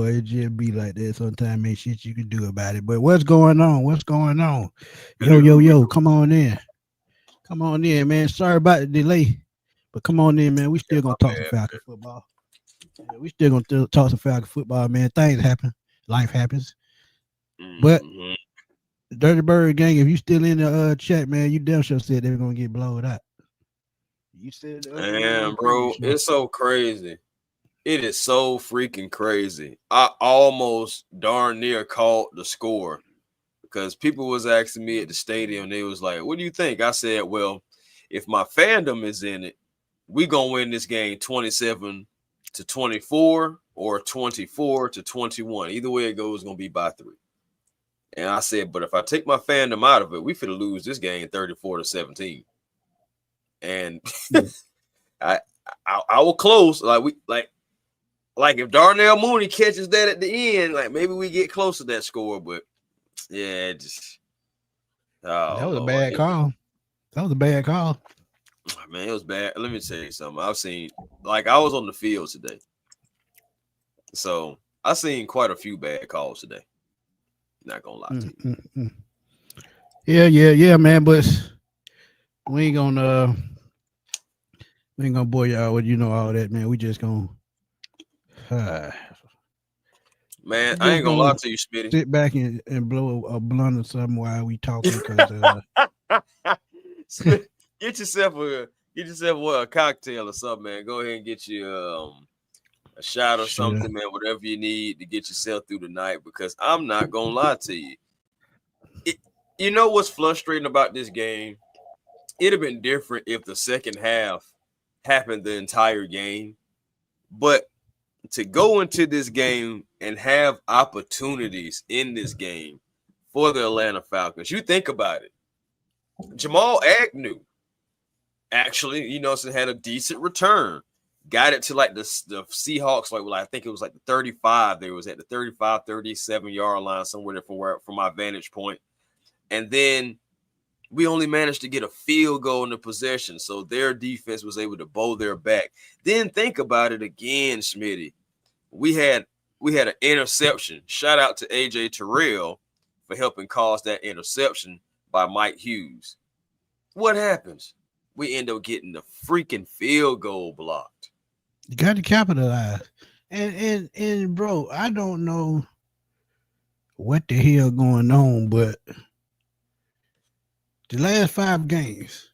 it just be like that. Sometimes ain't shit you can do about it. But what's going on? What's going on? Yo, come on in. Come on in, man. Sorry about the delay. But come on in, man. We still gonna talk some Falcon football. Yeah, we still gonna talk some Falcon football, man. Things happen. Life happens. But Dirty Bird gang, if you still in the chat, man, you damn sure said they were gonna get blown out. You said man, bro, it's so crazy. It is so freaking crazy. I almost darn near called the score because people was asking me at the stadium. They was like, "What do you think?" I said, "Well, if my fandom is in it, we gonna win this game 27-24 or 24-21. Either way it goes, it's gonna be by 3." And I said, "But if I take my fandom out of it, we finna lose this game 34-17." And I will close like if Darnell Mooney catches that at the end, like maybe we get close to that score, but yeah, that was a bad call. That was a bad call. Man, it was bad. Let me tell you something. I've seen, like, I was on the field today, so I seen quite a few bad calls today. Not gonna lie to you. Yeah, man. But we ain't gonna bore y'all with all that, man. We just gonna. Man, I ain't gonna lie to you, Smitty. Sit back and blow a blunt or something while we talking, because get yourself a cocktail or something, man. Go ahead and get you a shot or something, man. Whatever you need to get yourself through the night, because I'm not gonna lie to you. You know what's frustrating about this game? It'd have been different if the second half happened the entire game, but to go into this game and have opportunities in this game for the Atlanta Falcons, you think about it. Jamal Agnew actually, had a decent return. Got it to like the Seahawks, like I think it was like the 35. They was at the 35, 37 yard line somewhere from my vantage point. And then we only managed to get a field goal in the possession, so their defense was able to bow their back. Then think about it again, Smitty. We had an interception. Shout out to AJ Terrell for helping cause that interception by Mike Hughes. What happens? We end up getting the freaking field goal blocked. You got to capitalize. And bro, I don't know what the hell going on, but the last 5 games,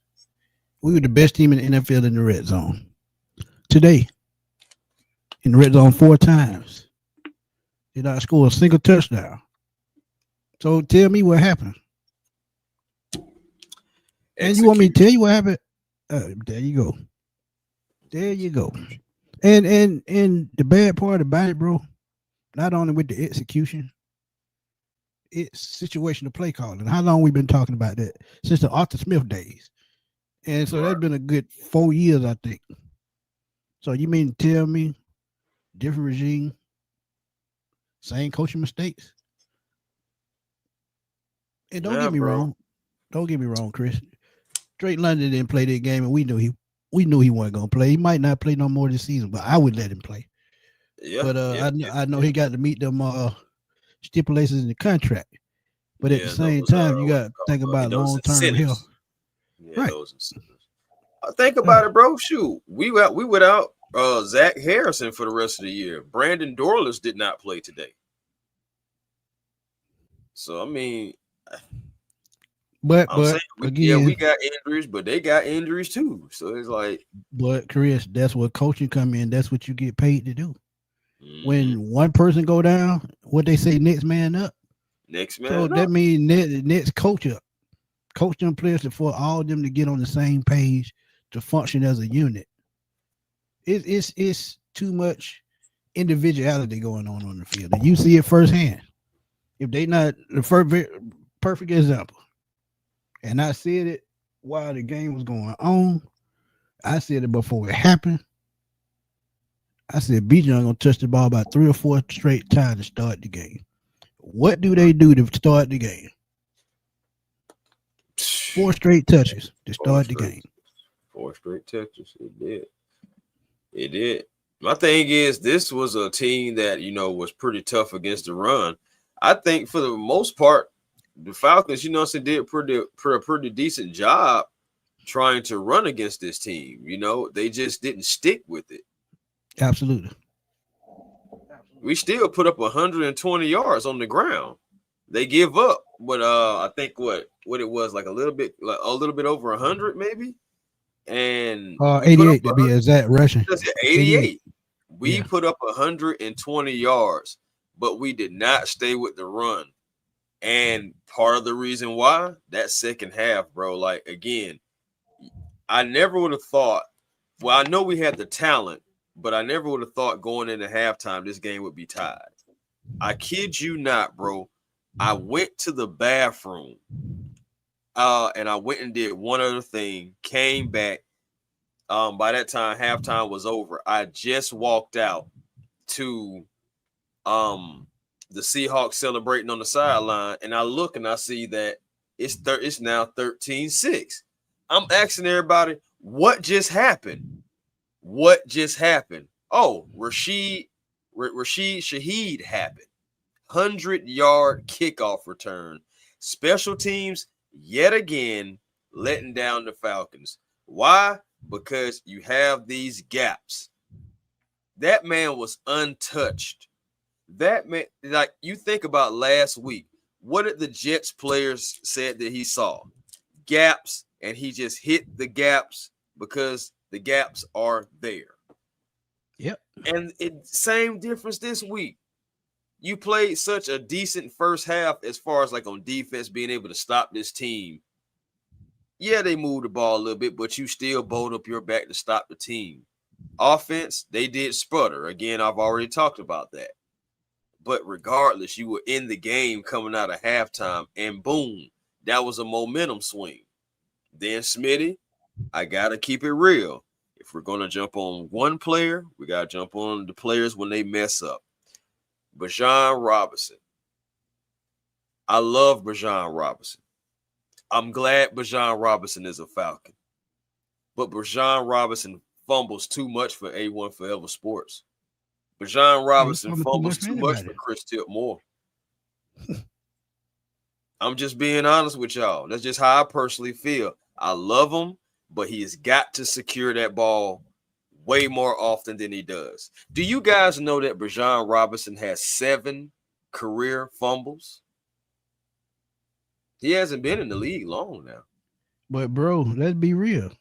we were the best team in the NFL in the red zone. Today, in the red zone 4 times, did not score a single touchdown. So tell me what happened. And you want me to tell you what happened? There you go. There you go. And the bad part about it, bro, not only with the execution, it's situational play calling. How long we been talking about that? Since the Arthur Smith days. And so that's been a good 4 years, I think. So you mean to tell me different regime, same coaching mistakes? And don't get me wrong. Don't get me wrong, Chris. Drake London didn't play that game, and we knew he wasn't gonna play. He might not play no more this season, but I would let him play. Yeah, but I know he got to meet them stipulations in the contract. But at the same time, you got to think about long-term health. Yeah, right. Think about it, bro. Shoot, we without Zach Harrison for the rest of the year. Brandon Dorlus did not play today. So I mean, but again, we got injuries, but they got injuries too. So it's like, but Chris, that's what coaching come in. That's what you get paid to do. Mm-hmm. When one person go down, what they say, next man up. Next man. So up. That means next coach up. Coach them players for all of them to get on the same page to function as a unit. It's too much individuality going on the field, and you see it firsthand. If they not the first perfect example, and I said it while the game was going on, I said it before it happened. I said Bijan gonna touch the ball about 3 or 4 straight times to start the game. What do they do to start the game? 4 straight touches to start the game. 4 straight touches. It did. My thing is, this was a team that, was pretty tough against the run. I think for the most part, the Falcons, did a pretty decent job trying to run against this team. They just didn't stick with it. Absolutely. We still put up 120 yards on the ground. They give up, but I think what it was, like a little bit over 100 maybe. And 88 to be exact, rushing. 88. We put up 120 yards, but we did not stay with the run. And part of the reason why, that second half, bro, like, again, I never would have thought, well, I know we had the talent, but I never would have thought going into halftime this game would be tied. I kid you not, bro. I went to the bathroom and I went and did one other thing, came back. By that time, halftime was over. I just walked out to the Seahawks celebrating on the sideline, and I look and I see that it's now 13-6. I'm asking everybody, what just happened? What just happened? Oh, Rashid Shaheed happened. 100-yard kickoff return. Special teams, yet again, letting down the Falcons. Why? Because you have these gaps. That man was untouched. That man, like, you think about last week, what did the Jets players said that he saw? Gaps, and he just hit the gaps because the gaps are there. Yep. And same difference this week. You played such a decent first half as far as like on defense, being able to stop this team. Yeah, they moved the ball a little bit, but you still bowled up your back to stop the team. Offense, they did sputter. Again, I've already talked about that. But regardless, you were in the game coming out of halftime, and boom, that was a momentum swing. Then, Smitty, I got to keep it real. If we're going to jump on one player, we got to jump on the players when they mess up. Bijan Robinson. I love Bijan Robinson. I'm glad Bijan Robinson is a Falcon. But Bijan Robinson fumbles too much for A1 Forever Sports. Bijan Robinson fumbles too much for Chris Tipmore. I'm just being honest with y'all. That's just how I personally feel. I love him, but he has got to secure that ball way more often than he does. Do you guys know that Bijan Robinson has 7 career fumbles? He hasn't been in the league long now. But, bro, let's be real.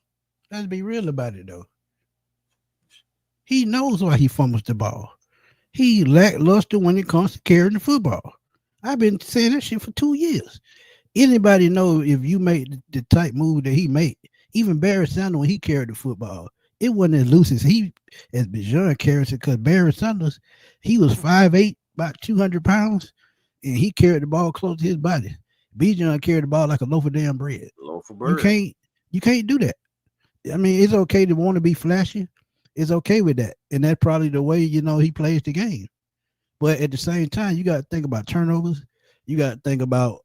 Let's be real about it, though. He knows why he fumbles the ball. He lackluster when it comes to carrying the football. I've been saying that shit for 2 years. Anybody know if you make the type move that he made, even Barry Sanders, when he carried the football, it wasn't as loose as Bijan carries it, because Barry Sanders, he was 5'8", about 200 pounds, and he carried the ball close to his body. Bijan carried the ball like a loaf of damn bread. Loaf of bread. You can't do that. I mean, it's okay to want to be flashy. It's okay with that. And that's probably the way, he plays the game. But at the same time, you got to think about turnovers. You got to think about,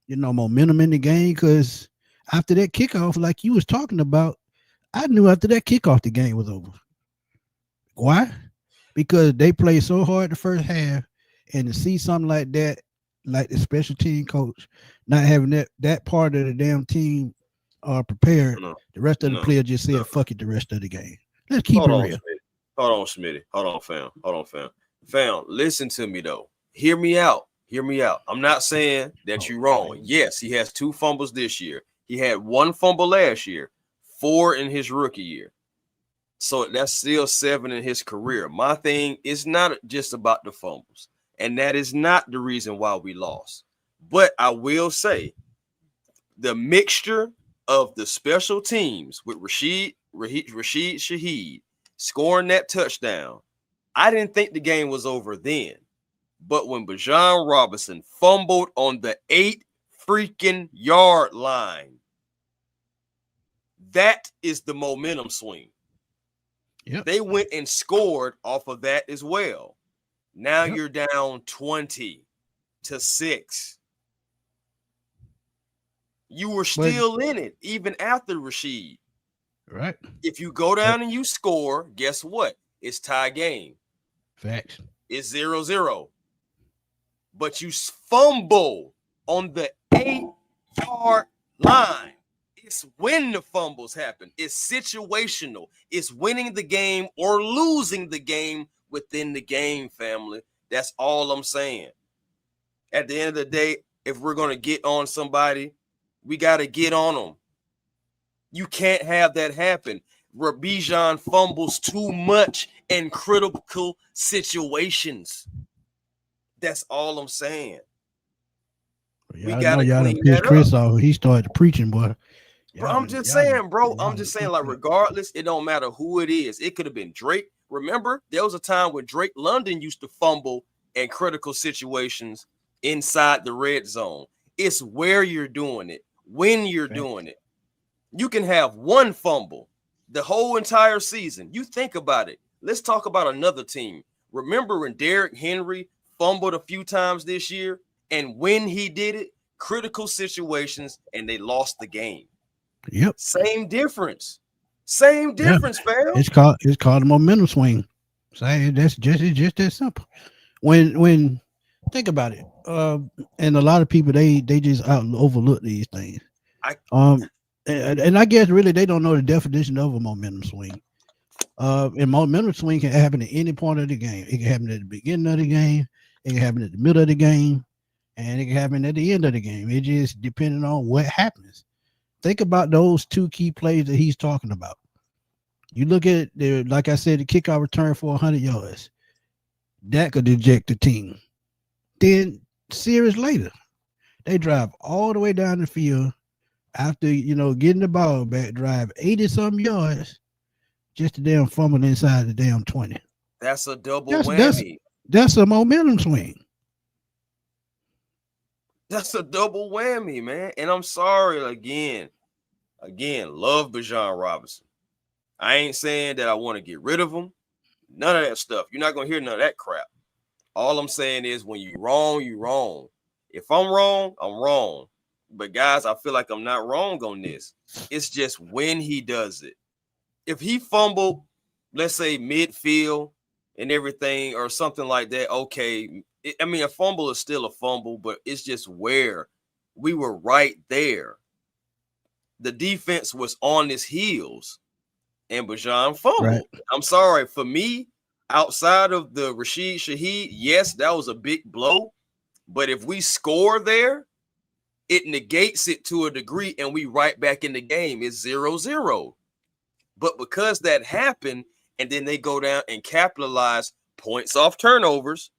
momentum in the game, because after that kickoff, like you was talking about, I knew after that kickoff the game was over. Why? Because they played so hard the first half, and to see something like that, like the special team coach not having that part of the damn team prepared, the rest of the players just said, fuck it the rest of the game. Let's keep it real. Hold on, Smitty. Hold on, fam. Fam, listen to me, though. Hear me out. I'm not saying that you're wrong. Yes, he has 2 fumbles this year. He had 1 fumble last year, 4 in his rookie year. So that's still 7 in his career. My thing is not just about the fumbles, and that is not the reason why we lost. But I will say the mixture of the special teams with Rashid Shaheed scoring that touchdown, I didn't think the game was over then. But when Bijan Robinson fumbled on the 8 freaking yard line, that is the momentum swing. Yep. They went and scored off of that as well. Now you're down 20-6. You were still in it, even after Rashid. Right. If you go down and you score, guess what? It's tie game. Facts. It's 0-0. But you fumble on the 8-yard line. It's when the fumbles happen. It's situational. It's winning the game or losing the game within the game, family. That's all I'm saying. At the end of the day, if we're going to get on somebody, we got to get on them. You can't have that happen. Where Bijan fumbles too much in critical situations. That's all I'm saying. We got to clean that Chris up. Off. He started preaching, boy. Bro, I'm just saying, like, regardless, it don't matter who it is. It could have been Drake. Remember, there was a time when Drake London used to fumble in critical situations inside the red zone. It's where you're doing it, when you're doing it. You can have one fumble the whole entire season. You think about it. Let's talk about another team. Remember when Derrick Henry fumbled a few times this year? And when he did it, critical situations, and they lost the game. Yep. Same difference. Fam. It's called a momentum swing. It's just that simple. When think about it, and a lot of people they just overlook these things. And I guess really they don't know the definition of a momentum swing. And momentum swing can happen at any point of the game. It can happen at the beginning of the game. It can happen at the middle of the game. And it can happen at the end of the game. It just depending on what happens. Think about those two key plays that he's talking about. You look at like I said, the kickoff return for 100 yards. That could eject the team. Then series later, they drive all the way down the field after getting the ball back, drive 80-some yards, just to damn fumble inside the damn 20. That's a double whammy. That's a momentum swing. That's a double whammy, man. And I'm sorry again, love Bijan Robinson. I ain't saying that I want to get rid of him. None of that stuff. You're not going to hear none of that crap. All I'm saying is when you're wrong, you're wrong. If I'm wrong, I'm wrong. But guys, I feel like I'm not wrong on this. It's just when he does it. If he fumbled, let's say midfield and everything or something like that, okay. A fumble is still a fumble, but it's just where we were right there. The defense was on his heels, and Bijan fumbled. Right. I'm sorry. For me, outside of the Rashid Shaheed, yes, that was a big blow. But if we score there, it negates it to a degree, and we right back in the game. It's 0-0. But because that happened, and then they go down and capitalize points off turnovers,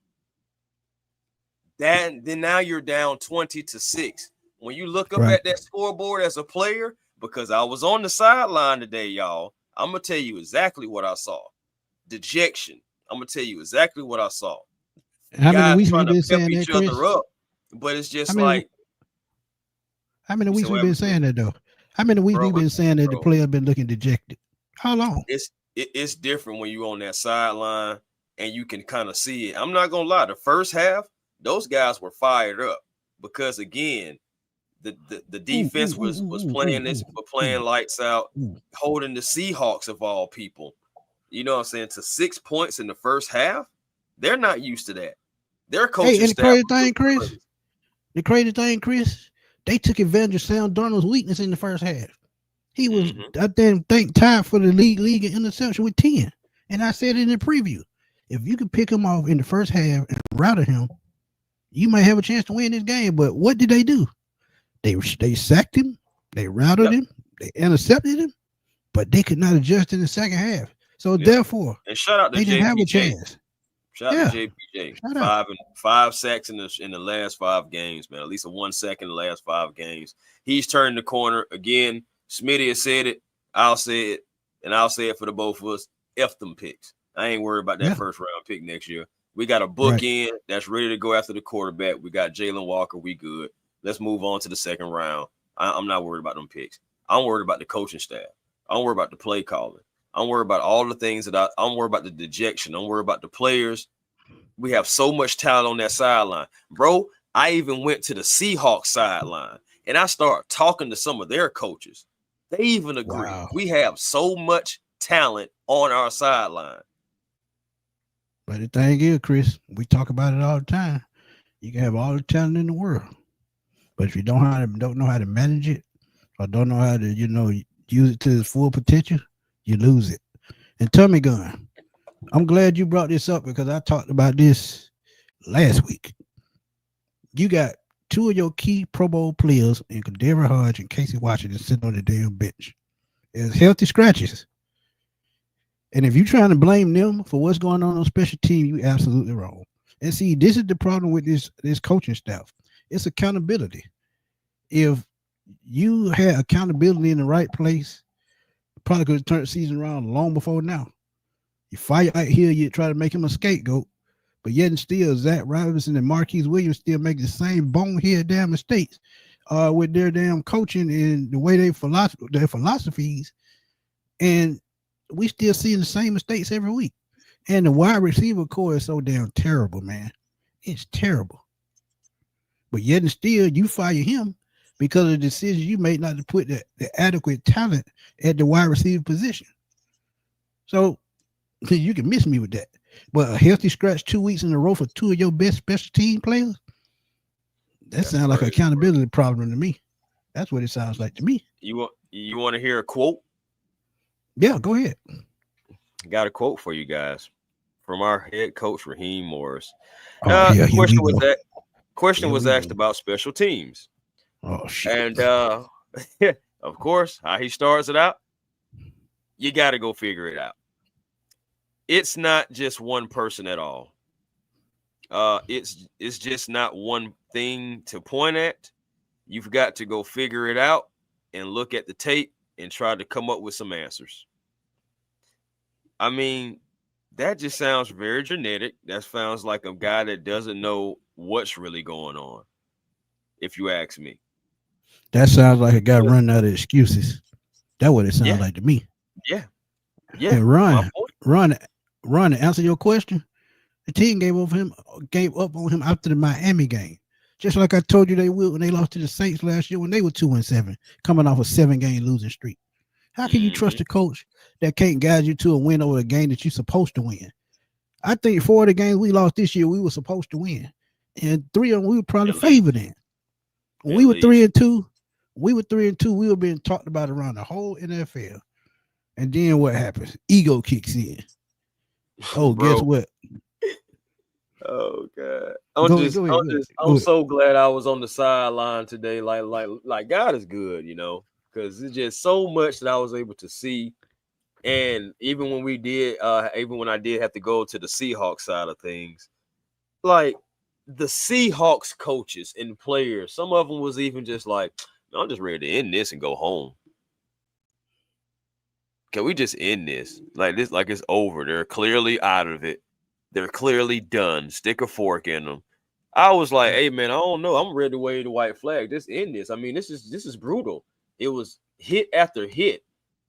then now you're down 20-6. When you look up at that scoreboard as a player, because I was on the sideline today, y'all, I'm going to tell you exactly what I saw. Dejection. I'm going to tell you exactly what I saw. How many weeks we've been saying that, Chris? Up, but it's just how many weeks we've been saying that, though? How many weeks we've been saying that the player been looking dejected? How long? It's different when you're on that sideline and you can kind of see it. I'm not going to lie. The first half, those guys were fired up because, again, the defense was playing lights out, holding the Seahawks of all people. You know what I'm saying? To 6 points in the first half, they're not used to that. Their coaching and the crazy thing, Chris, they took advantage of Sam Darnold's weakness in the first half. He was, I think, tied for the league in interception with 10. And I said in the preview, if you could pick him off in the first half and routed him, you might have a chance to win this game. But what did they do? They sacked him, they routed him, they intercepted him, but they could not adjust in the second half. So therefore, and shout out to they didn't have a chance. Shout out to JPJ. Five sacks in the last 5 games, man. At least a 1 sack in the last 5 games. He's turned the corner again. Smitty has said it. I'll say it, and I'll say it for the both of us. F them picks. I ain't worried about that first round pick next year. We got a bookend that's ready to go after the quarterback. We got Jalen Walker. We good. Let's move on to the second round. I'm not worried about them picks. I'm worried about the coaching staff. I'm worried about the play calling. I'm worried about all the things I'm worried about the dejection. I'm worried about the players. We have so much talent on that sideline. Bro, I even went to the Seahawks sideline, and I started talking to some of their coaches. They even agree. Wow. We have so much talent on our sideline. But the thing is, Chris, we talk about it all the time. You can have all the talent in the world, but if you don't know how to manage it, or don't know how to, use it to its full potential, you lose it. And Tommy Gunn, I'm glad you brought this up because I talked about this last week. You got two of your key Pro Bowl players in Kadarius Hodge and Casey Washington sitting on the damn bench. It's healthy scratches. And if you're trying to blame them for what's going on special team, you're absolutely wrong. And see, this is the problem with this coaching staff. It's accountability. If you had accountability in the right place, probably could have turned the season around long before now. You fire out here, you try to make him a scapegoat, but yet and still, Zach Robinson and Marquise Williams still make the same bonehead damn mistakes with their damn coaching and the way their philosophies, and we still seeing the same mistakes every week. And the wide receiver core is so damn terrible, man. It's terrible. But yet and still, you fire him because of the decision you made not to put the adequate talent at the wide receiver position. So you can miss me with that. But a healthy scratch 2 weeks in a row for two of your best special team players, that sounds like an accountability problem to me. That's what it sounds like to me. You want to hear a quote? Yeah, go ahead. Got a quote for you guys from our head coach, Raheem Morris. Question was asked about special teams. Oh, shit. And of course, how he starts it out, you got to go figure it out. It's not just one person at all. It's just not one thing to point at. You've got to go figure it out and look at the tape and try to come up with some answers. I mean, that just sounds very genetic. That sounds like a guy that doesn't know what's really going on, if you ask me. That sounds like a guy running out of excuses. That's what it sounds like to me. Yeah. And Ron, to answer your question, the team gave up on him after the Miami game. Just like I told you they will when they lost to the Saints last year when they were 2-7, coming off a 7-game losing streak. How can you trust a coach that can't guide you to a win over a game that you're supposed to win? I think 4 of the games we lost this year, we were supposed to win. And 3 of them we were probably favored in. When we were 3-2, we were being talked about around the whole NFL. And then what happens? Ego kicks in. Oh, guess what? Oh God! I'm so glad I was on the sideline today. Like God is good, because it's just so much that I was able to see. And even when I did have to go to the Seahawks side of things, like the Seahawks coaches and players, some of them was even just like, I'm just ready to end this and go home. Can we just end this? Like it's over. They're clearly out of it. They're clearly done. Stick a fork in them. I was like, hey man, I don't know. I'm ready to wave the white flag. Just end this. I mean, this is brutal. It was hit after hit.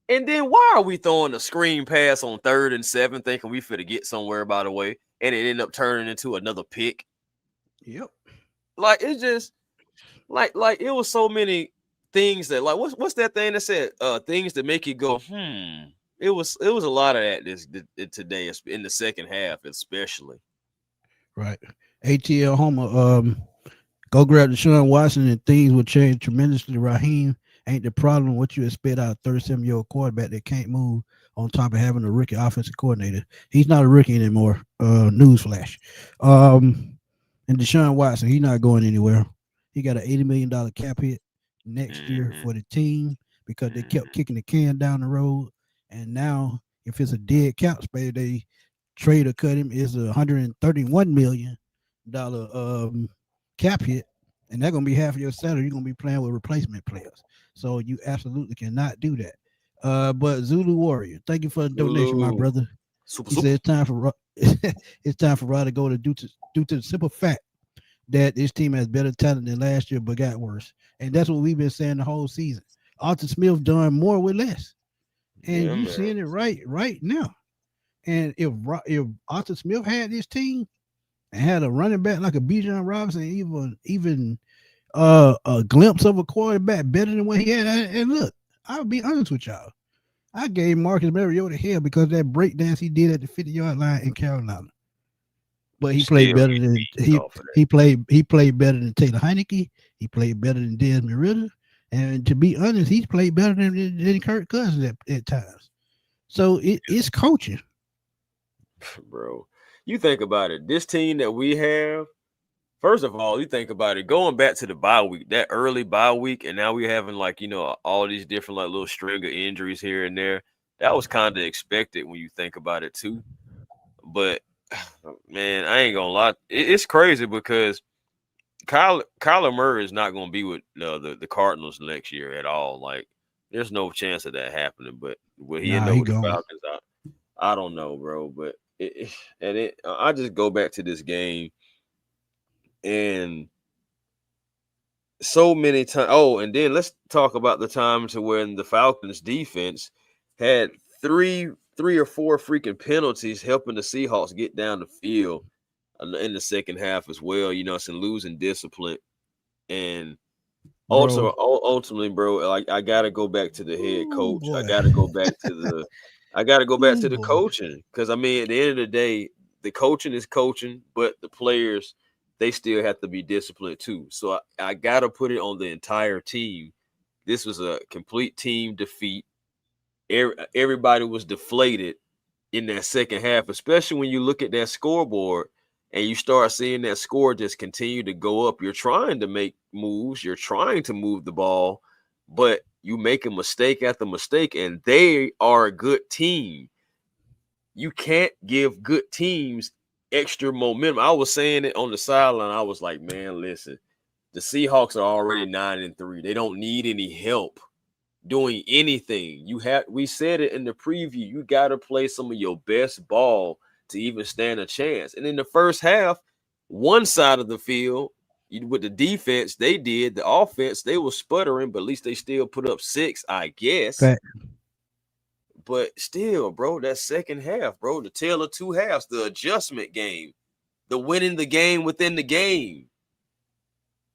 And then why are we throwing a screen pass on 3rd and 7, thinking we finna get somewhere, by the way, and it ended up turning into another pick? Yep. Like it's just like it was so many things that what's that thing that said things that make you go It was a lot of that today in the second half, especially. Right. ATL Homer, go grab Deshaun Watson and things will change tremendously. Raheem ain't the problem. What you expect out of a 37-year-old quarterback that can't move on top of having a rookie offensive coordinator? He's not a rookie anymore. Newsflash. And Deshaun Watson, he's not going anywhere. He got an $80 million cap hit next year for the team because they kept kicking the can down the road. And now, if it's a dead cap space, they trade or cut him is $131 million cap hit, and that's gonna be half of your salary. You're gonna be playing with replacement players, so you absolutely cannot do that. But Zulu Warrior, thank you for the donation, my brother. He said it's time for Rod to go due to the simple fact that this team has better talent than last year, but got worse, and that's what we've been saying the whole season. Arthur Smith done more with less. And you seeing it right now. And if Arthur Smith had this team and had a running back like a Bijan Robinson, even a glimpse of a quarterback better than what he had, and look, I'll be honest with y'all. I gave Marcus Mariota hell because that breakdance he did at the 50-yard line in Carolina. But he played Still better get than beat off of that. he played better than Taylor Heineke. He played better than Desmond Ritter. And to be honest, he's played better than Kirk Cousins at times. So it's coaching. Bro, you think about it. This team that we have, first of all, you think about it, going back to the bye week, that early bye week, and now we're having like, all these different like little string of injuries here and there. That was kind of expected when you think about it too. But man, I ain't gonna lie, it's crazy because Kyler Murray is not gonna be with the Cardinals next year at all. Like, there's no chance of that happening. But will he end up He with the gone. Falcons? I don't know, bro. But I just go back to this game and so many times. Oh, and then let's talk about the time to when the Falcons defense had three or four freaking penalties helping the Seahawks get down the field in the second half as well. Some losing discipline. And also, ultimately, bro, I gotta go back to the head coach. I gotta go back to the coaching, because I mean, at the end of the day, the coaching is coaching, but the players, they still have to be disciplined too. So I gotta put it on the entire team. This was a complete team defeat. Everybody was deflated in that second half, especially when you look at that scoreboard and you start seeing that score just continue to go up. You're trying to make moves. You're trying to move the ball, but you make a mistake after mistake, and they are a good team. You can't give good teams extra momentum. I was saying it on the sideline. I was like, man, listen, the Seahawks are already 9-3. They don't need any help doing anything. We said it in the preview. You got to play some of your best ball to even stand a chance. And in the first half, one side of the field, with the defense, they did. The offense, they were sputtering, but at least they still put up 6, I guess. Fact. But still, bro, that second half, bro, the tale of two halves, the adjustment game, the winning the game within the game.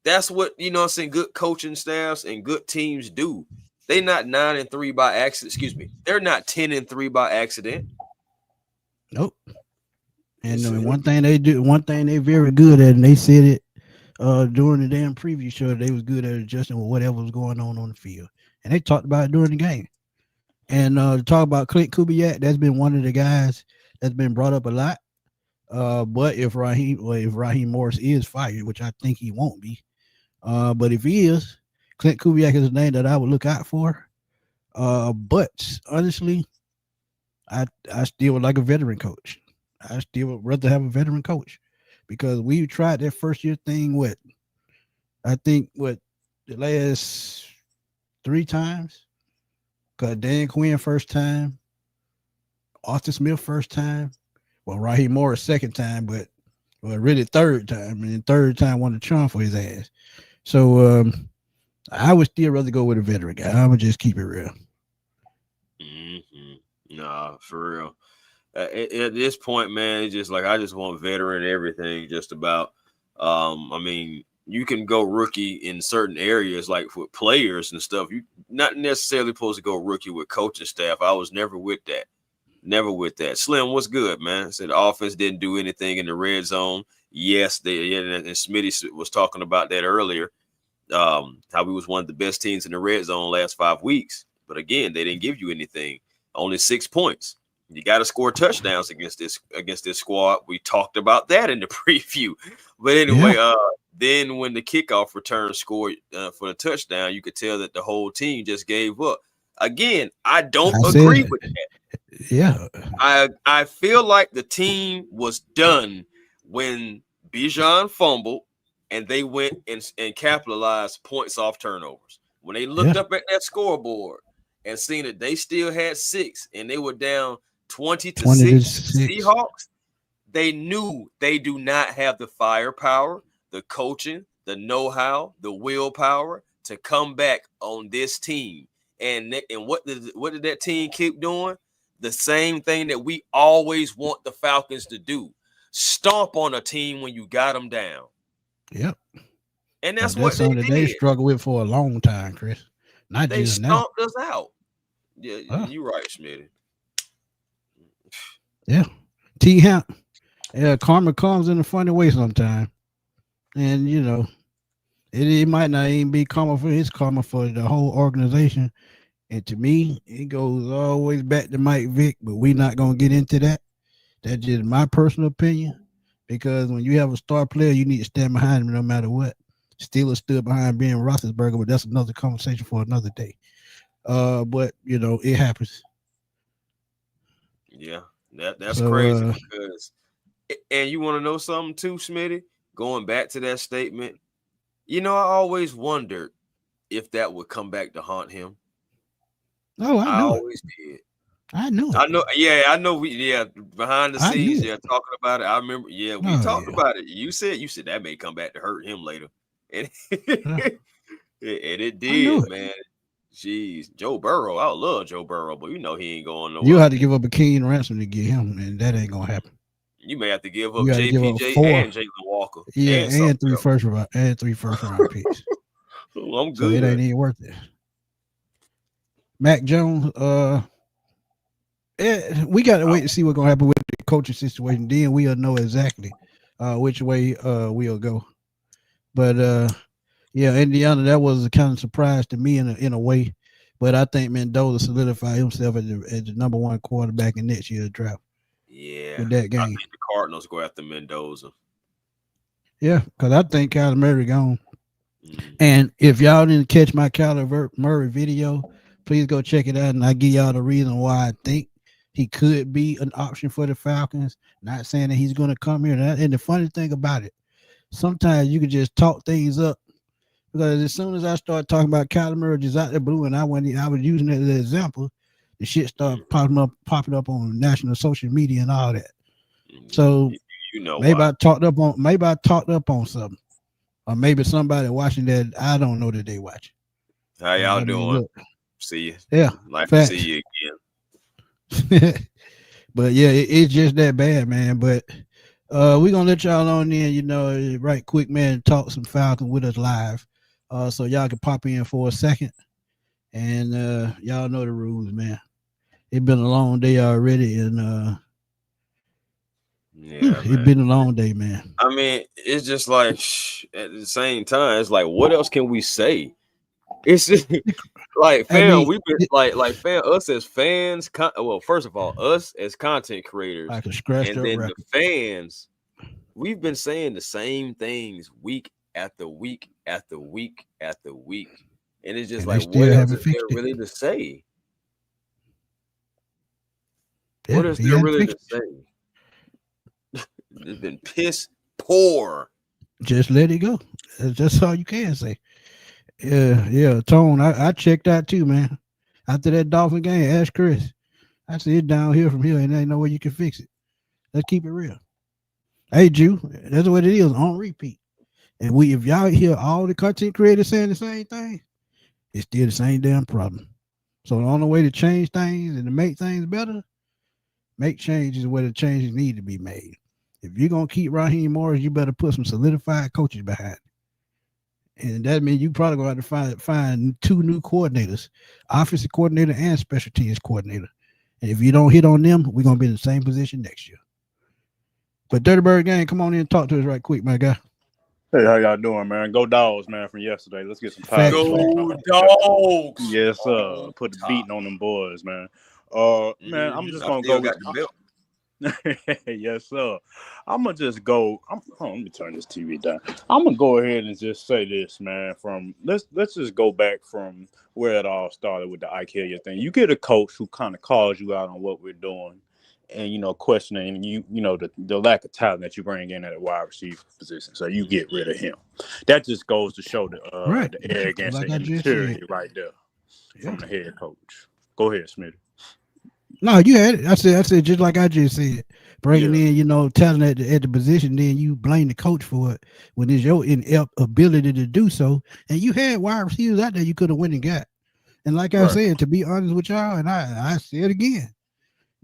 That's what, I'm saying, good coaching staffs and good teams do. They're not 9-3 by accident. Excuse me. They're not 10-3 by accident. Nope. And one thing they're very good at, and they said it during the damn preview show, they was good at adjusting with whatever was going on the field. And they talked about it during the game. And to talk about Clint Kubiak, that's been one of the guys that's been brought up a lot. But if Raheem Morris is fired, which I think he won't be, but if he is, Clint Kubiak is a name that I would look out for. But honestly, I still would like a veteran coach. I still would rather have a veteran coach, because we tried that first year thing with, I think, the last 3 times. Because Dan Quinn first time, Austin Smith first time, Raheem Morris second time, but really third time, and third time wanted to chump for his ass. So I would still rather go with a veteran guy. I'm gonna just keep it real. Mm-hmm. Nah, for real. At this point, man, it's just like I just want veteran everything. Just about. I mean, you can go rookie in certain areas, like with players and stuff. You not necessarily supposed to go rookie with coaching staff. I was never with that. Never with that. Slim, what's good, man? Said the offense didn't do anything in the red zone. Yes, and Smitty was talking about that earlier. How we was one of the best teams in the red zone last 5 weeks. But again, they didn't give you anything. Only 6 points. You got to score touchdowns against this squad. We talked about that in the preview. But anyway, then when the kickoff return scored for the touchdown, you could tell that the whole team just gave up. Again, I don't agree with that. Yeah. I feel like the team was done when Bijan fumbled and they went and capitalized points off turnovers. When they looked up at that scoreboard and seen that they still had 6 and they were down 20 to 6 Seahawks, they knew they do not have the firepower, the coaching, the know-how, the willpower to come back on this team. And what did that team keep doing? The same thing that we always want the Falcons to do. Stomp on a team when you got them down. Yep. And that's what something they struggle with for a long time, Chris. Not They just now. stomped us out. Yeah, you're right, Smitty. Yeah. T-Hamp. Yeah, karma comes in a funny way sometimes. And, it might not even be karma for his karma for the whole organization. And to me, it goes always back to Mike Vick, but we're not going to get into that. That's just my personal opinion. Because when you have a star player, you need to stand behind him no matter what. Steelers stood behind Ben Roethlisberger, but that's another conversation for another day. But it happens. Yeah, that's crazy because, and you want to know something too, Smitty? Going back to that statement, I always wondered if that would come back to haunt him. Oh, I knew always did. I knew it. I know. Yeah, I know. Behind the scenes, talking about it. I remember. Yeah, we talked about it. You said that may come back to hurt him later, and it did, man. Jeez, Joe Burrow. I love Joe Burrow, but he ain't going nowhere. You had to give up a King ransom to get him, and that ain't gonna happen. You may have to give up JPJ and Jalen Walker. Yeah, and 3 first round picks. I'm good. So it ain't even worth it. Mac Jones, we got to wait to see what's gonna happen with the coaching situation. Then we'll know exactly which way we'll go. But Indiana, that was a kind of surprise to me in a way. But I think Mendoza solidified himself as the number 1 quarterback in next year's draft. Yeah, with that game. I think the Cardinals go after Mendoza. Yeah, because I think Kyler Murray gone. And if y'all didn't catch my Kyler Murray video, please go check it out, and I give y'all the reason why I think he could be an option for the Falcons. Not saying that he's going to come here. And the funny thing about it, sometimes you can just talk things up. Because as soon as I start talking about Kyler Murray just out the blue, and I was using it as an example, the shit started popping up on national social media and all that. So maybe I talked up on something, or maybe somebody watching that I don't know that they watch. How y'all doing? Look. See you. Yeah, like to see you again. But yeah, it's just that bad, man. But we're gonna let y'all on in, right quick, man. Talk some Falcons with us live, so y'all can pop in for a second. And y'all know the rules, man. It's been a long day already, and it's been a long day, man. I mean, it's just like at the same time, it's like, what else can we say? It's just like, fam, we've been like fam, us as fans. Well, first of all, us as content creators, and then the fans, we've been saying the same things week after week after week after week. And it's just like, what else is there really to say? Yeah, what is there really to say? It's been piss poor. Just let it go. That's all you can say. Yeah, Tone. I checked out too, man. After that Dolphin game, ask Chris. I said it's down here from here, and there ain't no way you can fix it. Let's keep it real. Hey, Jew, that's what it is on repeat. And if y'all hear all the content creators saying the same thing, it's still the same damn problem. So the only way to change things and to make things better, make changes where the changes need to be made. If you're gonna keep Raheem Morris, you better put some solidified coaches behind it. And that means you probably gonna have to find 2 new coordinators, offensive coordinator and special teams coordinator. And if you don't hit on them, we're gonna be in the same position next year. But Dirty Bird Gang, come on in and talk to us right quick, my guy. Hey, how y'all doing, man? Go Dogs, man, from yesterday. Let's get some power. Go Dogs. Yes, sir. Put the beating on them boys, man. Man, I'm just gonna go with the belt. Yes, sir. I'm gonna just go. Let me turn this TV down. I'm gonna go ahead and just say this, man. Let's just go back from where it all started with the Ike Hilliard thing. You get a coach who kind of calls you out on what we're doing, and questioning the lack of talent that you bring in at a wide receiver position. So you get rid of him. That just goes to show the arrogance and immaturity right there from the head coach. Go ahead, Smitty. No, you had it. I said just like I just said, bringing in, talent at the position, then you blame the coach for it when it's your inability to do so. And you had wide receivers out there you could have went and got. And like I said, to be honest with y'all, and I say it again,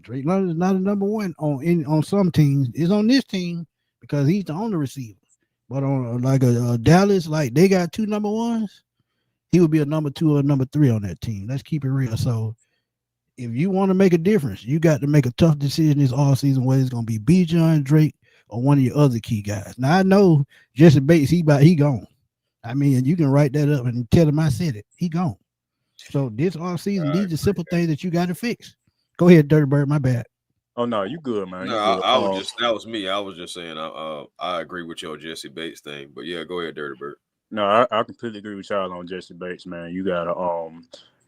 Drake London is not a number 1 on some teams. It's on this team because he's the only receiver. But on like a Dallas, like they got 2 number 1s. he would be a number 2 or number 3 on that team. Let's keep it real. So if you want to make a difference, you got to make a tough decision this offseason whether it's going to be Bijan, Drake, or one of your other key guys. Now I know Jesse Bates, he gone. I mean, you can write that up and tell him I said it. He gone. So this offseason, these are simple things that you got to fix. Go ahead, Dirty Bird. My bad. Oh no, you good, man. No, I was just that was me. I was just saying I agree with your Jesse Bates thing. But yeah, go ahead, Dirty Bird. No, I completely agree with y'all on Jesse Bates, man. You gotta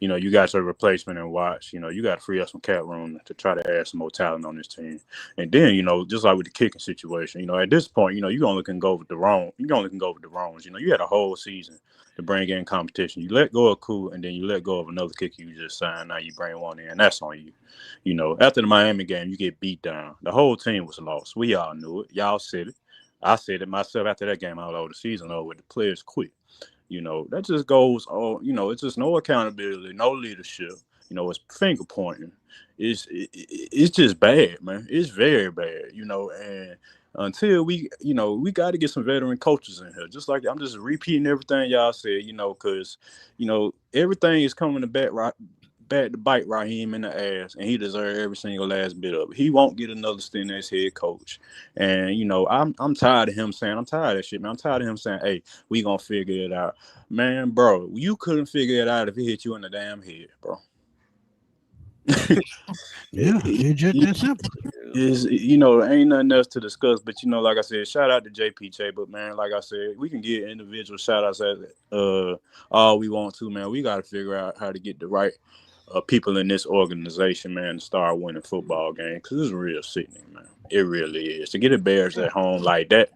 you got your replacement and watch. You got to free up some cap room to try to add some more talent on this team. And then, just like with the kicking situation, at this point, you only can go with the wrong. You only can go with the wrongs. You had a whole season to bring in competition. You let go of Koo, and then you let go of another kicker you just signed. Now you bring one in. That's on you. After the Miami game, you get beat down. The whole team was lost. We all knew it. Y'all said it. I said it myself after that game. I was over the season over. The players quit. That just goes on. It's just no accountability, no leadership. It's finger pointing. It's just bad, man. It's very bad. And until we got to get some veteran coaches in here. Just like I'm just repeating everything y'all said. Because everything is coming to back to bite Raheem in the ass, and he deserves every single last bit of it. He won't get another stint as head coach. And I'm tired of him saying, I'm tired of that shit, man. I'm tired of him saying, hey, we gonna figure it out. Man, bro, you couldn't figure it out if he hit you in the damn head, bro. Yeah, it's just that simple. Ain't nothing else to discuss. But like I said, shout out to JPJ. But man, like I said, we can get individual shout outs at all we want to, man. We got to figure out how to get the right people in this organization, man, to start winning football games, because it's real sickening, man. It really is. To get the Bears at home like that,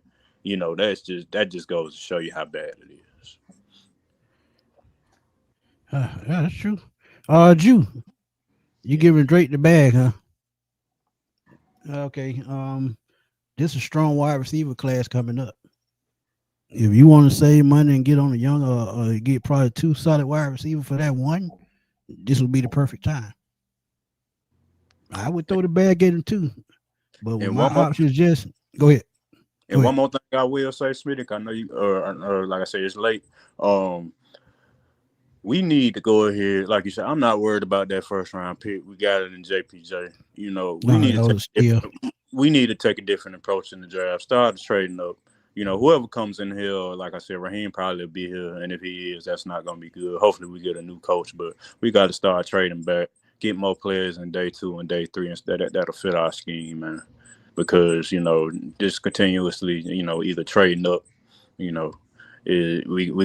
that just goes to show you how bad it is. Yeah, that's true. Jew, you giving Drake the bag, huh? Okay. This is a strong wide receiver class coming up. If you want to save money and get on a young or get probably 2 solid wide receivers for that one, this will be the perfect time. I would throw the bag at him too, but with my options, just go ahead. And one more thing I will say, Smitty, I know you, like I said, it's late. We need to go ahead, like you said. I'm not worried about that first round pick. We got it in JPJ. We need to take a different approach in the draft. Start trading up. Whoever comes in here, like I said, Raheem probably will be here. And if he is, that's not going to be good. Hopefully we get a new coach. But we got to start trading back, get more players in day 2 and day 3 instead. That'll fit our scheme, man. Because, just continuously, either trading up, we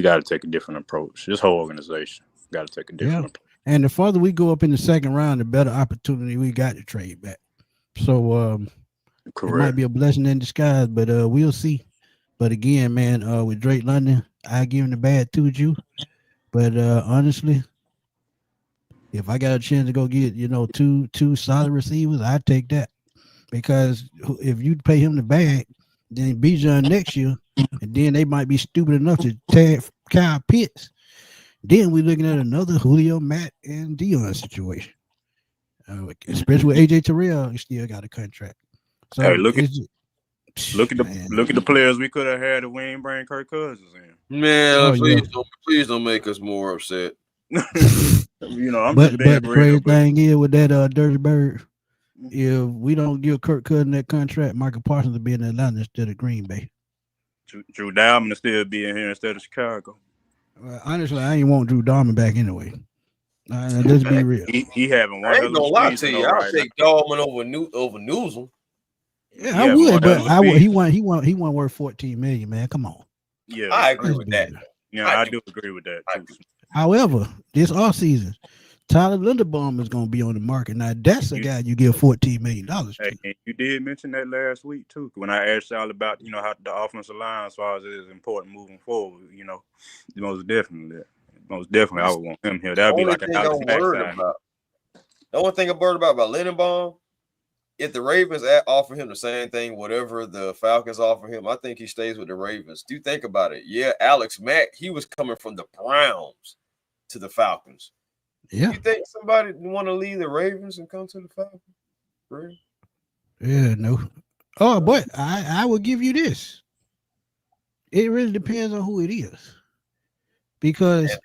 got to take a different approach. This whole organization got to take a different approach. And the further we go up in the second round, the better opportunity we got to trade back. So it might be a blessing in disguise, but we'll see. But again, man, with Drake London, I give him the bad too, Jew. But honestly, if I got a chance to go get, two solid receivers, I'd take that. Because if you pay him the bag, then Bijan next year, and then they might be stupid enough to tag Kyle Pitts. Then we're looking at another Julio, Matt, and Dion situation. Especially with AJ Terrell, he still got a contract. So hey, look at the players we could have had if we ain't bring Kirk Cousins in. Man, please don't make us more upset. I'm but the crazy thing is with that Dirty Bird, if we don't give Kirk Cousins that contract, Michael Parsons will be in Atlanta instead of Green Bay. Drew Dalman will still be in here instead of Chicago. Honestly, I ain't want Drew Dalman back anyway. Let's be real. He having one. I ain't gonna lie to you. I'll take Dalman over Newsom. Yeah, I would, but he won't worth $14 million, man. Come on. Yeah, I agree with that. Yeah, I do agree with that too. However, this offseason, Tyler Linderbaum is going to be on the market. Now, that's a guy you give $14 million to. Hey, and you did mention that last week, too, when I asked y'all about, how the offensive line, as far as it is important moving forward, most definitely, I would want him here. That would be like an Alex Mack sign. The only thing I'm worried about Linderbaum, if the Ravens offer him the same thing, whatever the Falcons offer him, I think he stays with the Ravens. Do think about it. Yeah, Alex Mack, he was coming from the Browns to the Falcons. Yeah. You think somebody want to leave the Ravens and come to the Falcons? Really? Yeah, no. Oh, but I will give you this. It really depends on who it is. because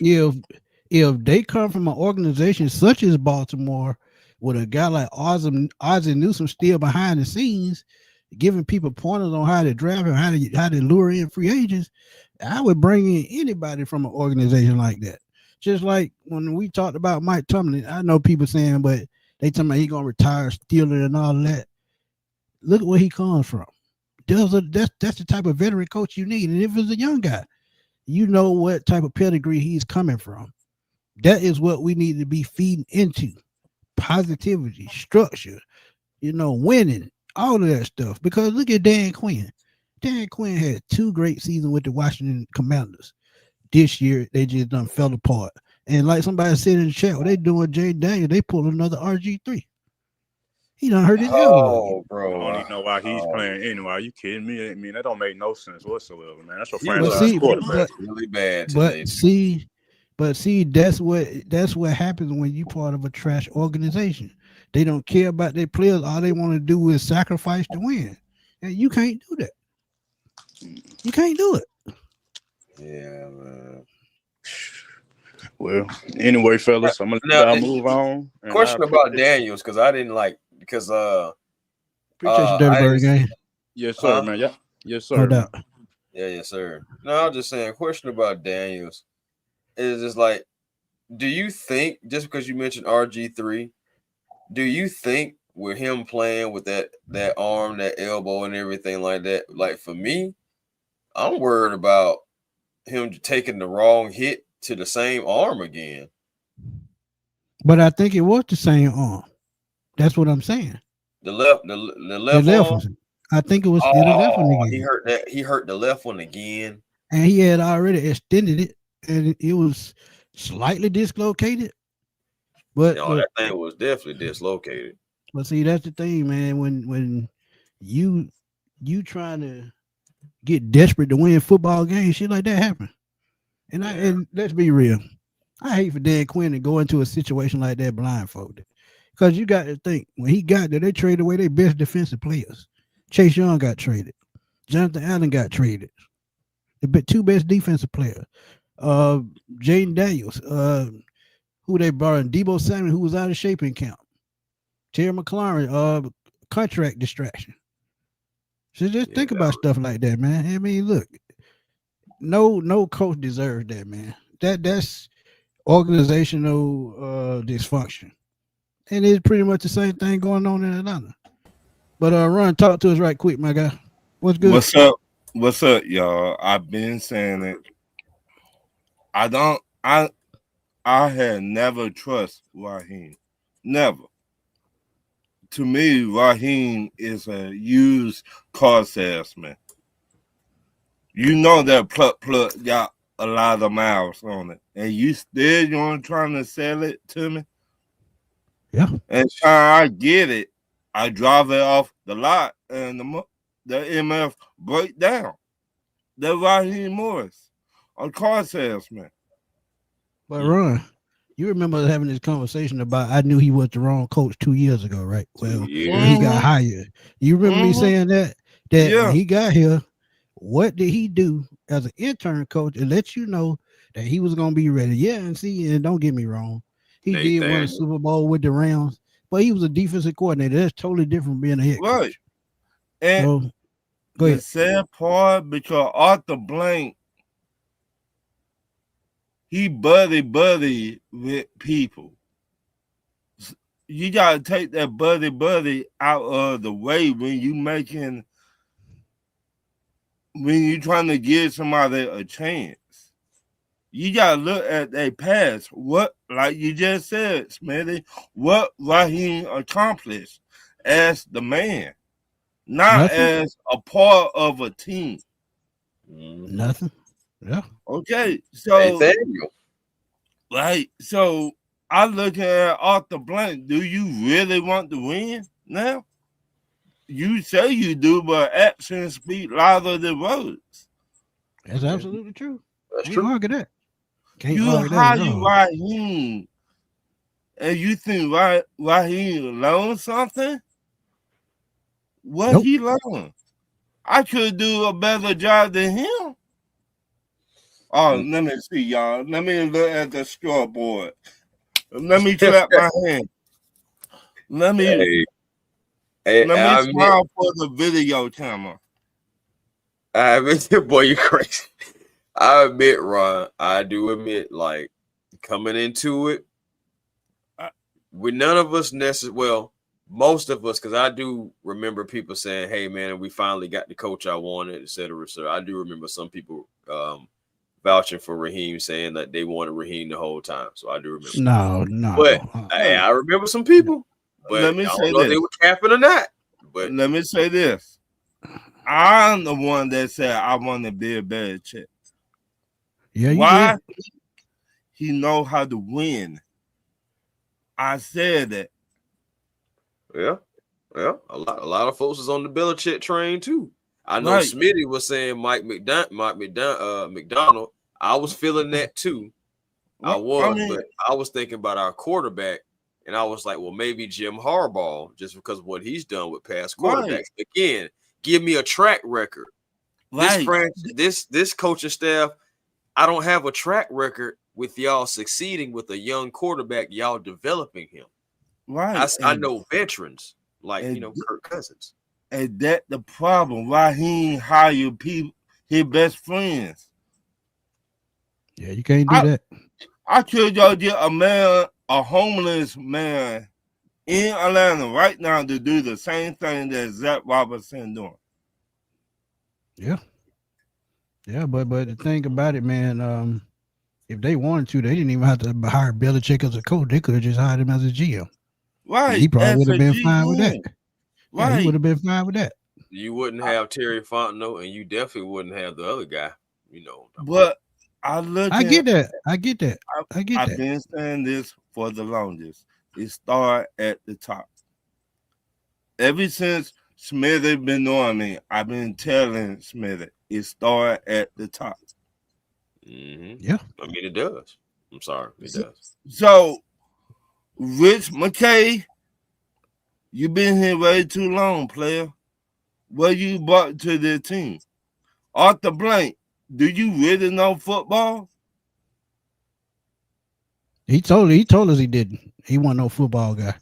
if they come from an organization such as Baltimore, with a guy like Ozzie Newsome still behind the scenes, giving people pointers on how to draft and how to lure in free agents, I would bring in anybody from an organization like that. Just like when we talked about Mike Tomlin, I know people saying, but they talking about he gonna retire Steeler and all that. Look at where he comes from. That's the type of veteran coach you need. And if it's a young guy, you know what type of pedigree he's coming from. That is what we need to be feeding into. Positivity, structure, winning, all of that stuff. Because look at Dan Quinn. Dan Quinn had 2 great seasons with the Washington Commanders. This year, they just done fell apart. And like somebody said in the chat, what they doing Jay Daniel, they pull another RG3. He done hurt his elbow. Bro. I don't even know why he's playing anyway. Are you kidding me? I mean, that don't make no sense whatsoever, man. That's your franchise quarterback. Really bad today. But see, that's what happens when you part of a trash organization. They don't care about their players. All they want to do is sacrifice to win. And you can't do that. You can't do it. Yeah, man. Well, anyway, fellas, I'm gonna move on. Question about Daniels, because I didn't like appreciate you, Dirty Bird game. Yes, sir, man. Yeah, yes, sir. No doubt. Yeah, yes, sir. No, I'm just saying. Question about Daniels is just like, do you think just because you mentioned RG3, do you think with him playing with that arm, that elbow, and everything like that? Like for me, I'm worried about him taking the wrong hit to the same arm again. But I think it was the same arm. That's what I'm saying. The left arm. I think it was the left one again. He hurt that. He hurt the left one again, and he had already extended it, and it was slightly dislocated. But that thing was definitely dislocated. But see, that's the thing, man. When you trying to get desperate to win football games, shit like that happen. And let's be real, I hate for Dan Quinn to go into a situation like that blindfolded, because you got to think when he got there, they traded away their best defensive players. Chase Young got traded. Jonathan Allen got traded. The 2 best defensive players. Jaden Daniels. Who they brought in? Debo Samuel, who was out of shape in camp. Terry McLaurin, contract distraction. So just think about stuff like that, man. I mean, look, no coach deserves that, man. That's organizational dysfunction. And it's pretty much the same thing going on in Atlanta. But Ron, talk to us right quick, my guy. What's good? What's up, y'all? I've been saying it. I had never trust Raheem. Never. To me, Raheem is a used car salesman. You know that plug got a lot of miles on it, and you trying to sell it to me? Yeah. And I get it. I drive it off the lot, and the MF break down. That's Raheem Morris, a car salesman. But Ron, you remember having this conversation about I knew he was the wrong coach 2 years ago, right? Well, when he got hired. You remember me saying that when he got here, what did he do as an intern coach and let you know that he was going to be ready? Yeah, and don't get me wrong. He did win a Super Bowl with the Rams, but he was a defensive coordinator. That's totally different from being a head coach. Right. And so, go ahead. The sad part, because Arthur Blank, he buddy with people. You gotta take that buddy out of the way when you trying to give somebody a chance. You gotta look at their past. What, like you just said, Smitty, what Raheem accomplished as the man, not as a part of a team. Nothing. Yeah. Okay, so so I look at Arthur Blank. Do you really want to win now? You say you do, but actions speak louder than words. That's absolutely true. That's true. Argue that. You hire Raheem, and you think Raheem learned something? What he learned? I could do a better job than him. Oh, let me see, y'all. Let me look at the scoreboard. Let me clap my hand. Let me smile for the video camera. I admit, boy, you crazy. I admit, Ron, I do admit, like, coming into it, with none of us necessarily, most of us, because I do remember people saying, hey, man, we finally got the coach I wanted, et cetera. So I do remember some people vouching for Raheem, saying that they wanted Raheem the whole time. So I do remember. No. But I remember some people, but let me I say don't know if they were capping or not. But let me say this. I'm the one that said I want to be a better chick. Yeah, why? He know how to win. I said that. Yeah. A lot of folks is on the Belichick train too. I know Smitty was saying Mike McDonald. I was feeling that too. But I was thinking about our quarterback, and I was like, well, maybe Jim Harbaugh, just because of what he's done with past quarterbacks. Again, give me a track record. This coaching staff, I don't have a track record with y'all succeeding with a young quarterback, y'all developing him. Right. I know veterans like Kirk Cousins. And that's the problem. Raheem hired people, his best friends. Yeah, you can't do that. I could y'all get a homeless man in Atlanta right now to do the same thing that Zach Robinson doing. Yeah. Yeah, but the thing about it, man, if they wanted to, they didn't even have to hire Belichick as a coach. They could have just hired him as a GM. Right. And he probably would have been fine with that. Right. Yeah, he would have been fine with that. You wouldn't have Terry Fontenot, and you definitely wouldn't have the other guy, But I get that. I've been saying this for the longest. It started at the top. Ever since Smitty been on me, I've been telling Smitty it started at the top. Mm-hmm. Yeah. I mean, it does. I'm sorry. It does. So, Rich McKay, you been here way too long, player. What you brought to the team? Arthur Blank, do you really know football? He told us he didn't. He wasn't no football guy.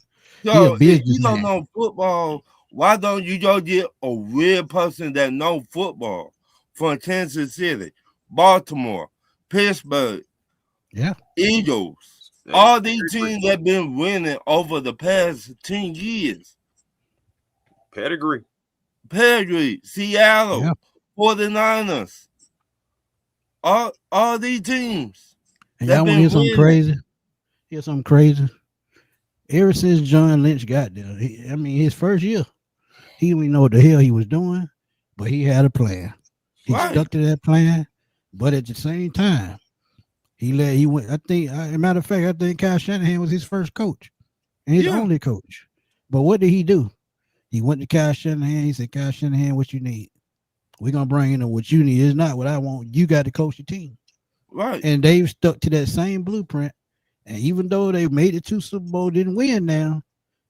So if you don't know football, why don't you go get a real person that know football from Kansas City, Baltimore, Pittsburgh, Eagles, all these teams that been winning over the past 10 years. Pedigree, Seattle, 49ers, all these teams. And y'all want to hear something crazy? Hear something crazy? Ever since John Lynch got there, his first year, he didn't know what the hell he was doing, but he had a plan. He stuck to that plan, but at the same time, he went. I think, as a matter of fact, I think Kyle Shanahan was his first coach and his only coach. But what did he do? He went to Kyle Shanahan. He said, Kyle Shanahan, what you need? We're gonna bring in what you need. It's not what I want. You got to coach the team. Right. And they've stuck to that same blueprint. And even though they made it to Super Bowl, didn't win now,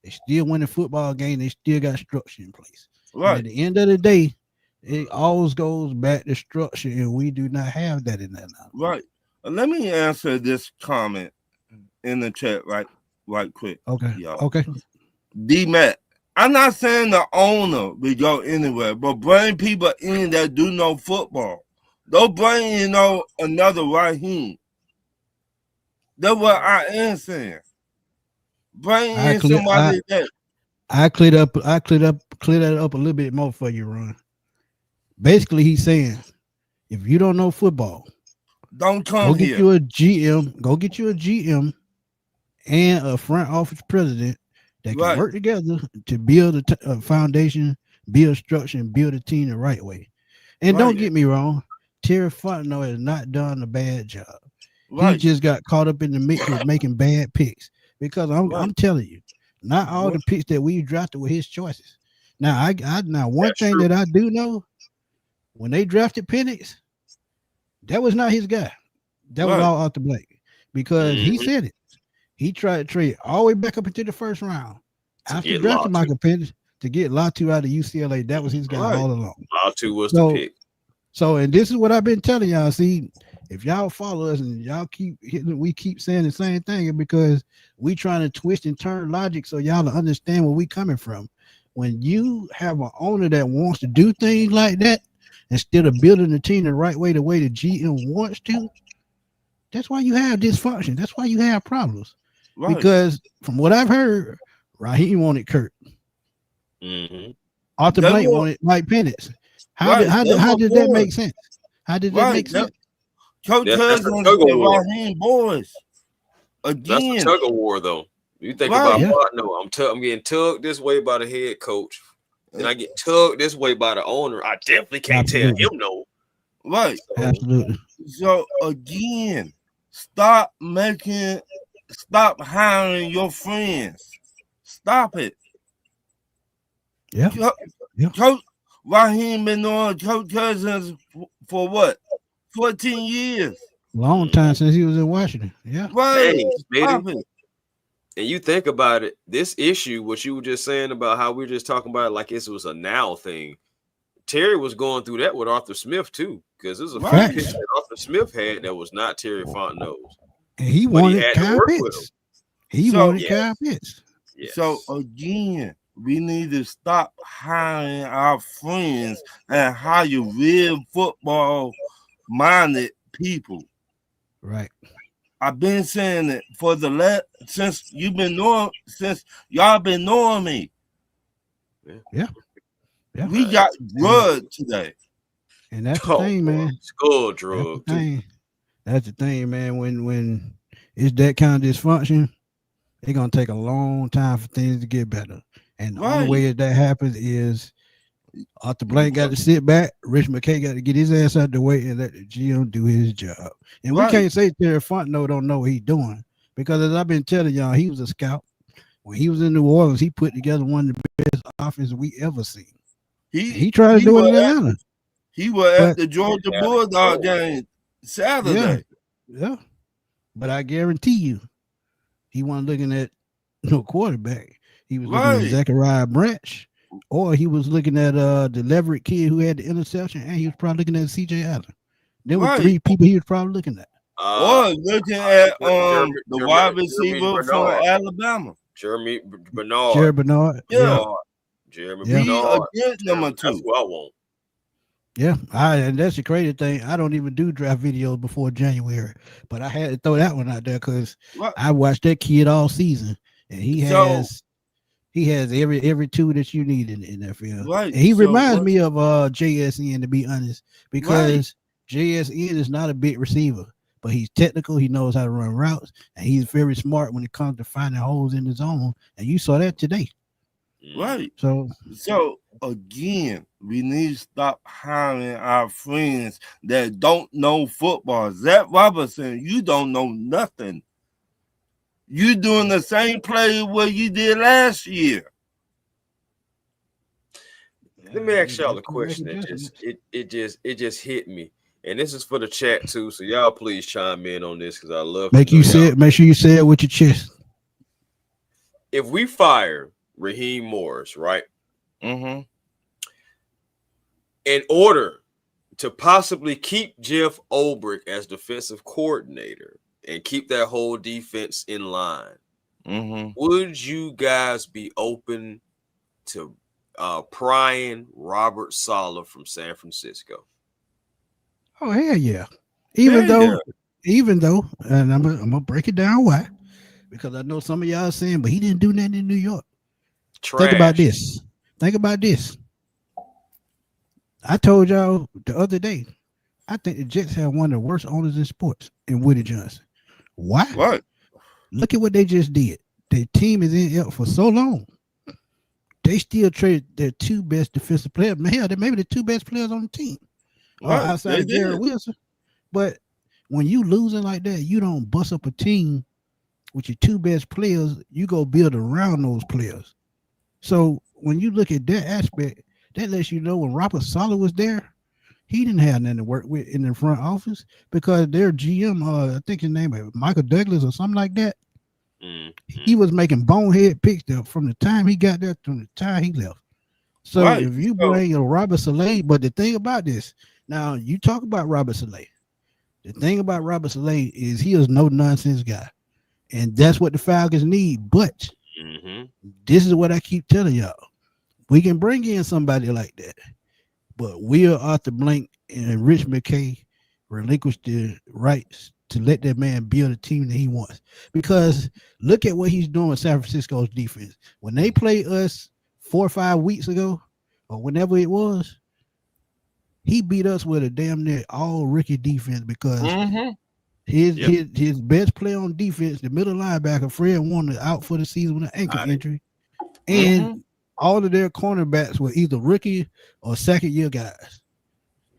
they still win the football game. They still got structure in place. Right. And at the end of the day, it always goes back to structure, and we do not have that in that now. Right. Let me answer this comment in the chat right quick. Okay. Y'all. Okay. D-Mac, I'm not saying the owner will go anywhere, but bring people in that do know football. Don't bring another Raheem. That's what I am saying. Bring in somebody that I cleared that up a little bit more for you, Ron. Basically, he's saying, if you don't know football, don't come go get you a GM. Go get you a GM and a front office president that can work together to build a foundation, build structure, and build a team the right way. And don't get me wrong, Terry Fontenot has not done a bad job. He just got caught up in the mix with making bad picks. Because I'm telling you, not all the picks that we drafted were his choices. Now, one thing that I do know, when they drafted Penix, that was not his guy. That was all Arthur Blank. Because he said it. He tried to trade all the way back up into the first round. After drafting Michael Penix to get Latu out of UCLA, that was his guy all along. Latu was the pick. So, and this is what I've been telling y'all. See, If y'all follow us and y'all we keep saying the same thing because we trying to twist and turn logic so y'all to understand where we coming from. When you have an owner that wants to do things like that instead of building the team the right way, the way the GM wants to, that's why you have dysfunction. That's why you have problems. Right. Because from what I've heard, Raheem wanted Kurt. Arthur Blank wanted Mike Penix. How did that make sense? How did that make sense? Coach Cousins and Raheem boys. Again. That's a tug of war, though. You think about no, I'm getting tugged this way by the head coach, and I get tugged this way by the owner. I definitely can't tell him no. Right. Absolutely. So again, stop hiring your friends. Stop it. Yeah. Coach Raheem been on Coach Cousins for what? 14 years. Long time since he was in Washington. Yeah. Right. Hey, and you think about it, this issue, what you were just saying about how we were just talking about it like this was a now thing. Terry was going through that with Arthur Smith too, because there's a few pitches that Arthur Smith had that was not Terry Fontenot's. And he wanted Kyle Pitts. He wanted Kyle Pitts. Yes. So again, we need to stop hiring our friends and hire real football-minded people. Right. I've been saying it for since y'all been knowing me. Yeah. We got drug today. And that's the thing, man. Skull drug. That's the thing, man. When it's that kind of dysfunction, it's gonna take a long time for things to get better. And the only way that happens is Arthur Blank got to sit back. Rich McKay got to get his ass out the way and let the GM do his job. And we can't say Terry Fontenot don't know what he's doing, because as I've been telling y'all, he was a scout. When he was in New Orleans, he put together one of the best offenses we ever seen. He tried to do it in Atlanta. He was at the Georgia Bulldog game Saturday. Yeah. But I guarantee you, he wasn't looking at no quarterback. He was looking at Zachariah Branch, or he was looking at the Leverett kid who had the interception, and he was probably looking at CJ Allen. There were three people he was probably looking at. Or looking at the wide receiver from Alabama. Jeremy Bernard. Jerry Bernard. Yeah. Jeremy Bernard. Number 2. That's what I want. Yeah, and that's the crazy thing. I don't even do draft videos before January, but I had to throw that one out there because I watched that kid all season, and he has every tool that you need in that field. Right. And he reminds me of JSN, to be honest, because JSN is not a big receiver, but he's technical. He knows how to run routes, and he's very smart when it comes to finding holes in the zone. And you saw that today. Right. So again, we need to stop hiring our friends that don't know football. Zach Robinson, you don't know nothing. You doing the same play what you did last year. Let me ask y'all a question. It just hit me, and this is for the chat too. So y'all please chime in on this because I love. Make sure you say it with your chest. If we fire Raheem Morris, right? Mm-hmm. In order to possibly keep Jeff Ulbrich as defensive coordinator and keep that whole defense in line, would you guys be open to prying Robert Saleh from San Francisco? Oh, hell yeah. Even though, and I'm gonna break it down why. Because I know some of y'all are saying, but he didn't do nothing in New York. Trash. Think about this. I told y'all the other day, I think the Jets have one of the worst owners in sports in Woody Johnson. Why? What? Look at what they just did. Their team is in for so long. They still traded their two best defensive players. Hell, they maybe the two best players on the team. Outside of Garrett Wilson. But when you losing like that, you don't bust up a team with your two best players. You go build around those players. So when you look at that aspect, that lets you know when Robert Saleh was there, he didn't have nothing to work with in the front office because their GM, I think his name was Michael Douglas or something like that. He was making bonehead picks from the time he got there to the time he left. So if you bring a Robert Saleh, but the thing about this, now you talk about Robert Saleh, The thing about Robert Saleh is he is no nonsense guy, and that's what the Falcons need. But this is what I keep telling y'all: we can bring in somebody like that, but will Arthur Blank and Rich McKay relinquish the rights to let that man build a team that he wants? Because look at what he's doing with San Francisco's defense. When they played us 4 or 5 weeks ago, or whenever it was, he beat us with a damn near all rookie defense because his best player on defense, the middle linebacker, Fred Warner, out for the season with an ankle injury. And all of their cornerbacks were either rookie or second-year guys.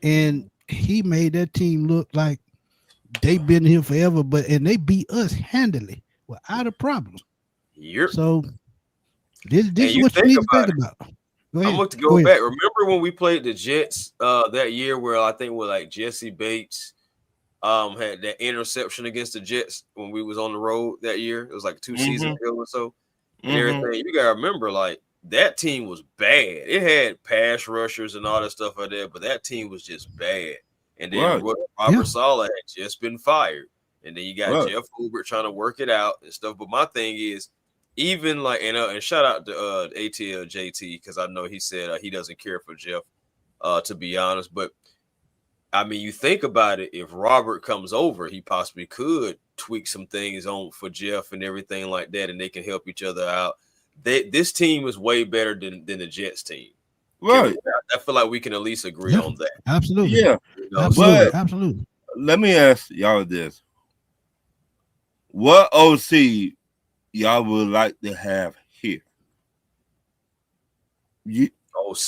And he made that team look like they've been here forever, and they beat us handily without a problem. Yep. So this is what you need to think about. I'm going to go back. Remember when we played the Jets that year where I think with like Jesse Bates had that interception against the Jets when we was on the road that year? It was like 2 seasons ago or so. And everything. You got to remember, like, that team was bad. It had pass rushers and all that stuff like that, but that team was just bad. And then Robert Saleh had just been fired. And then you got Jeff Hubert trying to work it out and stuff. But my thing is, even like, and shout out to ATL JT, because I know he said he doesn't care for Jeff, to be honest. But I mean, you think about it, if Robert comes over, he possibly could tweak some things on for Jeff and everything like that, and they can help each other out. This team is way better than the Jets team. Right. I feel like we can at least agree on that. Absolutely. Yeah. You know, Absolutely. Let me ask y'all this. What OC y'all would like to have here? OC.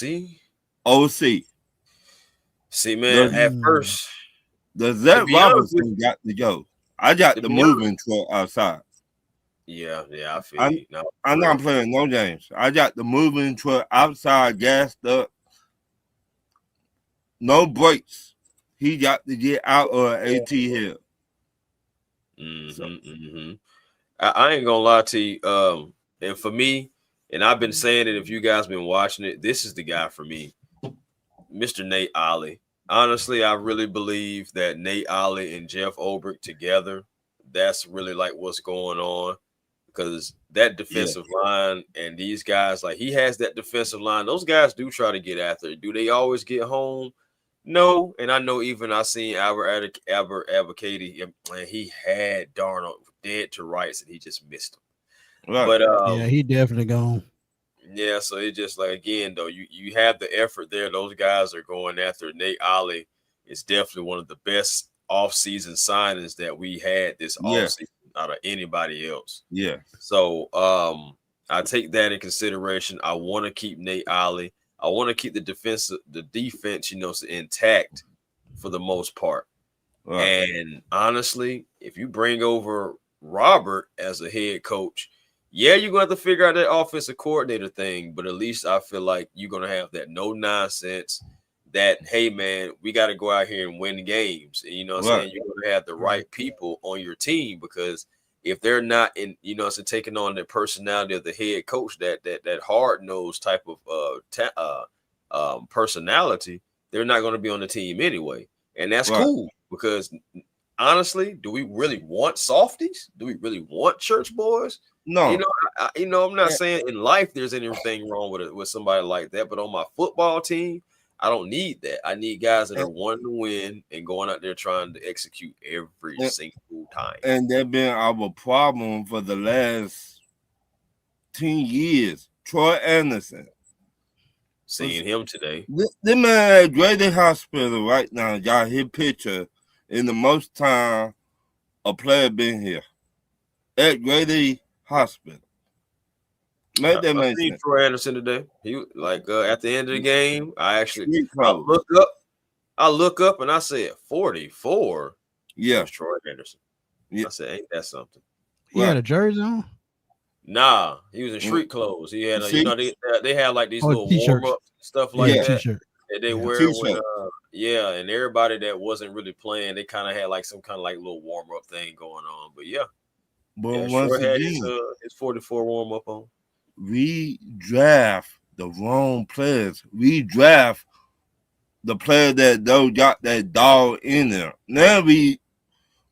See, man, at first. The Zach Robinson got to go. I got the moving truck outside. Yeah, I feel you. No, I'm not playing no games. I got the moving truck outside, gassed up. No brakes. He got to get out of AT Hill. I ain't gonna lie to you. And for me, and I've been saying it, if you guys been watching it, this is the guy for me, Mr. Nate Ollie. Honestly, I really believe that Nate Ollie and Jeff Ulbrich together, that's really like what's going on. Because that defensive line and these guys, like he has that defensive line. Those guys do try to get after it. Do they always get home? No. And I know even I seen Albert Abacady, and he had Darnold dead to rights and he just missed him. Right. But he definitely gone. Yeah, so it's just like, again, though, you have the effort there. Those guys are going after it. Nate Ollie is definitely one of the best offseason signings that we had this offseason out of anybody else. Yeah. So I take that in consideration. I want to keep Nate Ollie. I want to keep the defense, intact for the most part. Right. And honestly, if you bring over Robert as a head coach, you're going to have to figure out that offensive coordinator thing, but at least I feel like you're going to have that no nonsense that, hey, man, we got to go out here and win games. And, what I'm saying? You're going to have the right people on your team, because if they're not in, taking on the personality of the head coach, that hard-nosed type of personality, they're not going to be on the team anyway. And that's cool, because honestly, do we really want softies? Do we really want church boys? No. I'm not saying in life there's anything wrong with somebody like that, but on my football team, I don't need that. I need guys that are wanting to win and going out there trying to execute every single time. And that's been our problem for the last 10 years. Troy Anderson. Seeing him today. This man at Grady Hospital right now got his picture in the most time a player been here. At Grady Hospital. I seen Troy Anderson today. He like at the end of the game, I look up and I said 44. Yeah, was Troy Anderson. Yeah. I said, ain't that something? He had a jersey on? Nah, he was in street clothes. He had they had like these little warm-ups stuff like that. T-shirt. That they wear when and everybody that wasn't really playing, they kind of had like some kind of like little warm-up thing going on. But but once again, his 44 warm-up on. We draft the wrong players. We draft the player that got that dog in there. Now we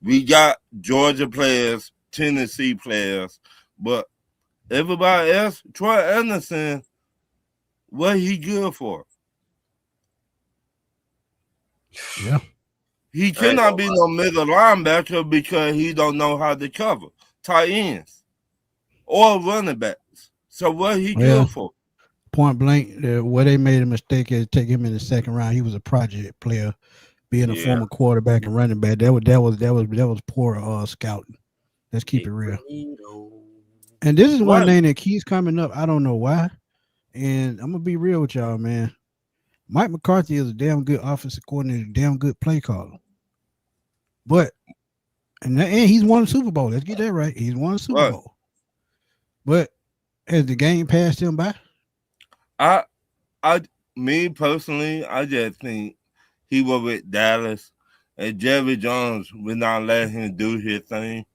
We got Georgia players, Tennessee players, but everybody else, Troy Anderson, what he good for? Yeah. He cannot be no middle linebacker because he don't know how to cover tight ends or running backs. So what he good for? Point blank, where they made a mistake is take him in the second round. He was a project player, being a former quarterback and running back. That was poor scouting. Let's keep it real. And this is one name that keeps coming up. I don't know why. And I'm gonna be real with y'all, man. Mike McCarthy is a damn good offensive coordinator, damn good play caller. But and he's won a Super Bowl. Let's get that right. He's won a Super Bowl. But has the game passed him by? Me personally, I just think he was with Dallas, and Jerry Jones would not let him do his thing.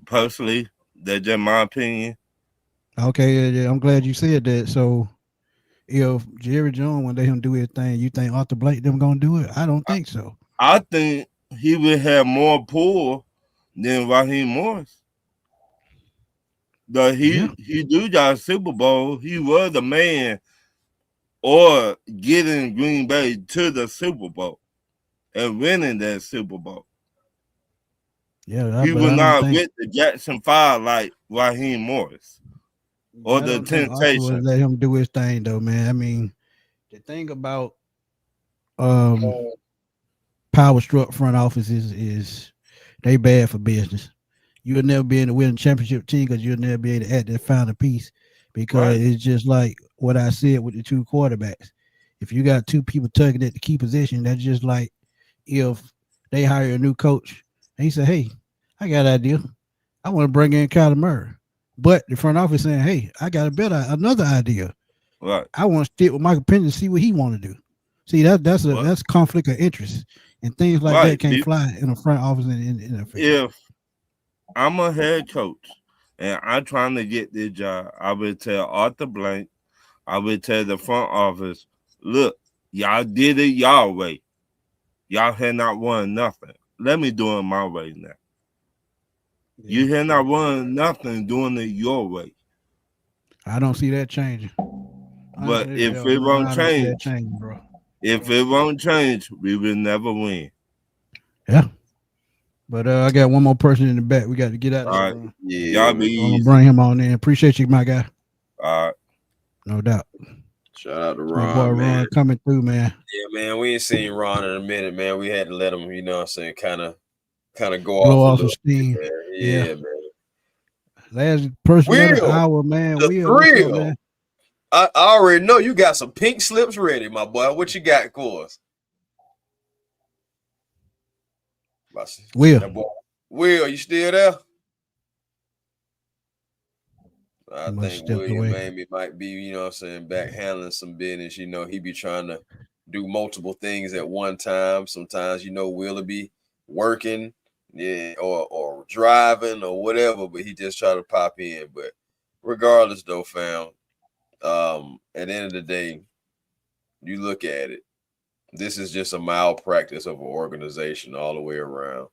Personally, that's just my opinion. Okay, yeah, I'm glad you said that. So, if Jerry Jones would let him do his thing, you think Arthur Blank them gonna do it? I don't think so. I think he would have more pull than Raheem Morris. He do got Super Bowl. He was the man, or getting Green Bay to the Super Bowl and winning that Super Bowl. Yeah, he was not with the Jackson 5 like Raheem Morris or the Temptation. Let him do his thing though, man. I mean, the thing about power struck front offices is they bad for business. You'll never be able to win a championship team because you'll never be able to add that final piece, because it's just like what I said with the two quarterbacks. If you got two people tugging at the key position, that's just like if they hire a new coach and he said, "Hey, I got an idea. I want to bring in Kyler Murray," but the front office saying, "Hey, I got another idea. Right. I want to stick with Michael Penn to see what he want to do." See, that's conflict of interest, and things like that can't fly in a front office. If I'm a head coach and I'm trying to get this job, I would tell Arthur Blank, I would tell the front office, look, y'all did it y'all way. Y'all had not won nothing. Let me do it my way now. Yeah. You had not won nothing doing it your way. I don't see that changing. But if it won't change, bro. If it won't change, we will never win. Yeah. But I got one more person in the back. We got to get out of here. Right. Yeah. Y'all be easy. Bring him on in. Appreciate you, my guy. All right. No doubt. Shout out to Ron, my boy, man. Ron coming through, man. Yeah, man. We ain't seen Ron in a minute, man. We had to let him, you know what I'm saying, kind of go blow off some steam. Bit, yeah, man. Last person of the hour, man. Will, man. I already know you got some pink slips ready, my boy. What you got for us? Will, you still there? I think William maybe might be, you know what I'm saying, back handling some business. You know, he be trying to do multiple things at one time. Sometimes, you know, Will be working, or driving or whatever, but he just try to pop in. But regardless, though, fam, at the end of the day, you look at it, this is just a malpractice of an organization all the way around.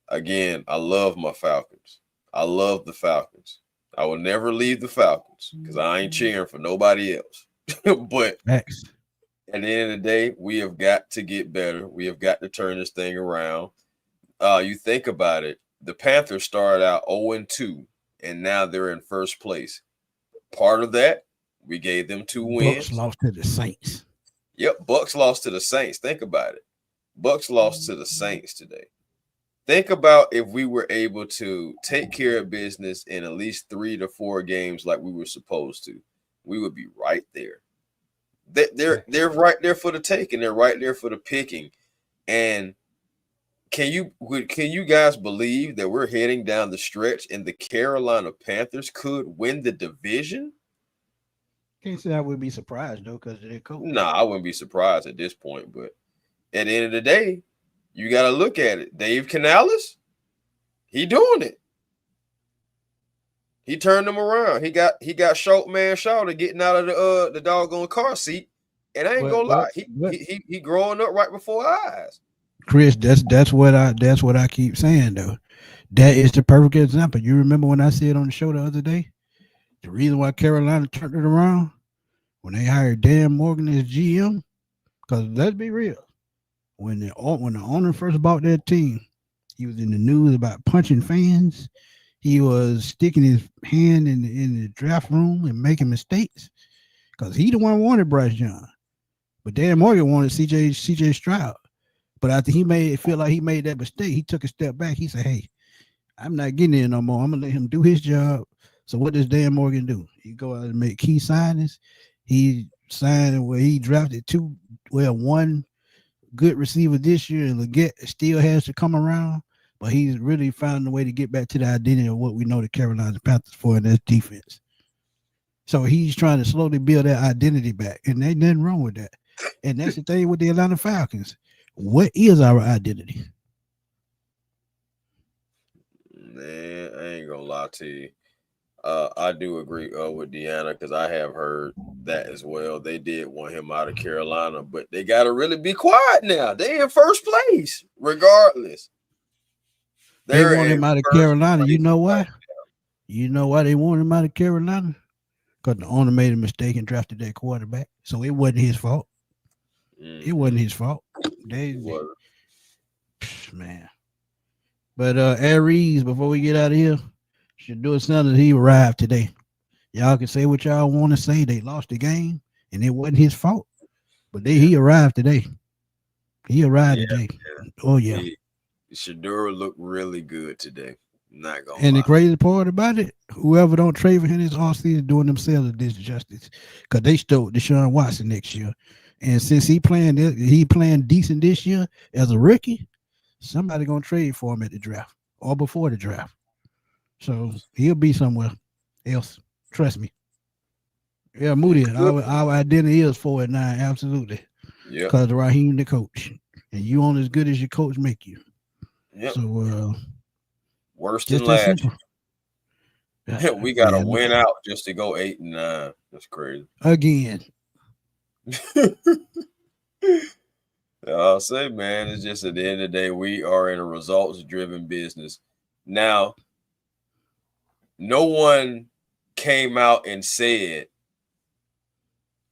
Again, I love my Falcons. I love the Falcons. I will never leave the Falcons because I ain't cheering for nobody else. But at the end of the day, we have got to get better. We have got to turn this thing around. You think about it, the Panthers started out 0-2, and now they're in first place. Part of that, we gave them 2 wins. Bucks lost to the Saints. Yep, Bucks lost to the Saints. Think about it. Bucks lost to the Saints today. Think about if we were able to take care of business in at least 3 to 4 games like we were supposed to. We would be right there. They're right there for the taking. They're right there for the picking. And can you guys believe that we're heading down the stretch and the Carolina Panthers could win the division? Can't say I would be surprised though, because they're coach. Nah, I wouldn't be surprised at this point. But at the end of the day, you got to look at it. Dave Canales, he doing it. He turned them around. He got Short Man Shawty getting out of the doggone car seat. And I ain't gonna lie, he growing up right before our eyes. Chris, that's what I keep saying though. That is the perfect example. You remember when I said on the show the other day, the reason why Carolina turned it around when they hired Dan Morgan as GM, because let's be real, when the owner first bought that team, he was in the news about punching fans. He was sticking his hand in the draft room and making mistakes because he the one wanted Bryce Young, but Dan Morgan wanted CJ Stroud. But after he feel like he made that mistake, he took a step back. He said, "Hey, I'm not getting in no more. I'm gonna let him do his job." So what does Dan Morgan do? He go out and make key signings. He signed where he drafted one good receiver this year, and Leggett still has to come around. But he's really found a way to get back to the identity of what we know the Carolina Panthers for, and that's defense. So he's trying to slowly build that identity back, and there's nothing wrong with that. And that's the thing with the Atlanta Falcons. What is our identity? Man, I ain't gonna lie to you. I do agree with Deanna because I have heard that as well. They did want him out of Carolina, but they got to really be quiet now. They in first place, regardless. They want him out of Carolina. You know why? You know why they want him out of Carolina? Because the owner made a mistake and drafted that quarterback. So it wasn't his fault. It wasn't his fault. Man. But Aries, before we get out of here, should do it sound that he arrived today. Y'all can say what y'all want to say. They lost the game, and it wasn't his fault. But he arrived today. He arrived today. Yeah. Oh, yeah. Shedeur looked really good today. Not gonna and lie. The crazy part about it, whoever don't trade for him this offseason doing themselves a disjustice because they stole Deshaun Watson next year. And since he playing decent this year as a rookie, somebody gonna trade for him at the draft or before the draft. So he'll be somewhere else. Trust me. Yeah, Moody, our identity is 4-9, absolutely. Yeah. Because Raheem the coach. And you only as good as your coach make you. Yep. So worse than last. We gotta win out just to go 8-9. That's crazy. Again. I'll say, man, it's just at the end of the day, we are in a results-driven business. Now, no one came out and said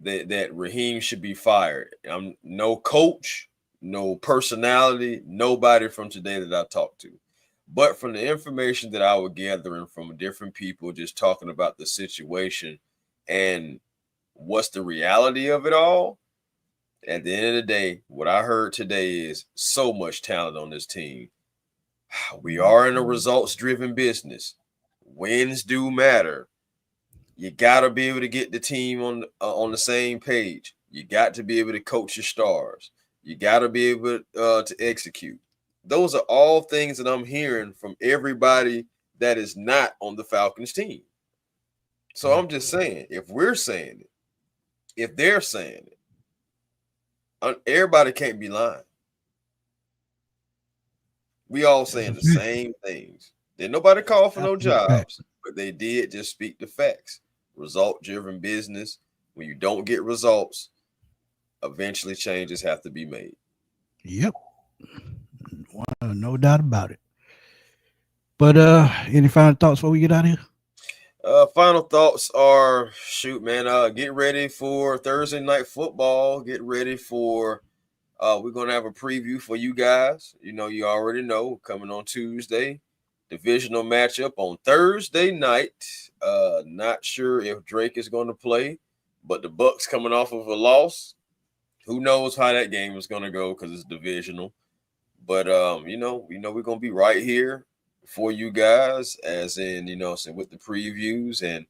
that Raheem should be fired. No coach, no personality, nobody from today that I talked to. But from the information that I was gathering from different people just talking about the situation and what's the reality of it all, at the end of the day, what I heard today is so much talent on this team. We are in a results-driven business. Wins do matter. You got to be able to get the team on the same page. You got to be able to coach your stars. You got to be able to execute. Those are all things that I'm hearing from everybody that is not on the Falcons team. So I'm just saying, if we're saying it, if they're saying it, everybody can't be lying. We all saying the same things. Didn't nobody call for no jobs, but they did just speak the facts. Result-driven business. When you don't get results, eventually changes have to be made. Yep. No doubt about it. But any final thoughts before we get out of here? Final thoughts are, shoot, man, get ready for Thursday night football. Get ready for we're going to have a preview for you guys. You know, you already know, coming on Tuesday. Divisional matchup on Thursday night. Not sure if Drake is going to play, but the Bucks coming off of a loss. Who knows how that game is going to go because it's divisional. But, you know, we're going to be right here for you guys, as in, with the previews. And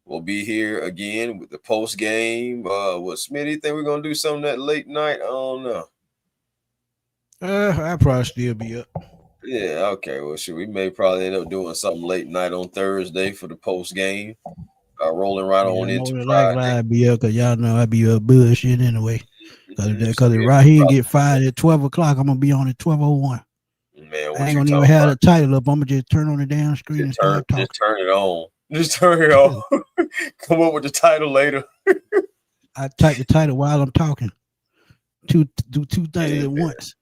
we'll be here again with the post game. What, Smitty, think we're going to do something that late night? I don't know. I'll probably still be up. Yeah, okay. Well, we may probably end up doing something late night on Thursday for the post game. Rolling right on into Friday. I'll be up because y'all know I be up bullshit anyway. Because if Raheem get fired at 12 o'clock, I'm going to be on at 12:01. Man, I ain't going to even have the title up. I'm going to just turn on the damn screen and start talking. Just turn it on. Just turn it on. Come up with the title later. I type the title while I'm talking. Do two things at once.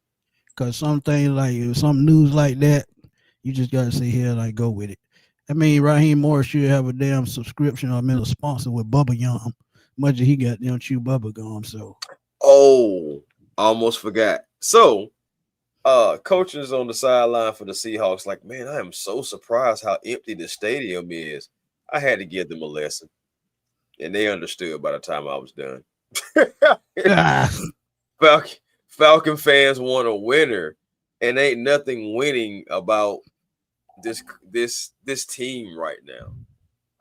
Because some things like some news like that, you just gotta say here like go with it. I mean, Raheem Morris should have a damn subscription or a sponsor with Bubba Yum. Much as he got them chew bubble gum. So I almost forgot. So coaches on the sideline for the Seahawks, like, man, I am so surprised how empty the stadium is. I had to give them a lesson. And they understood by the time I was done. Falcon fans want a winner, and ain't nothing winning about this team right now.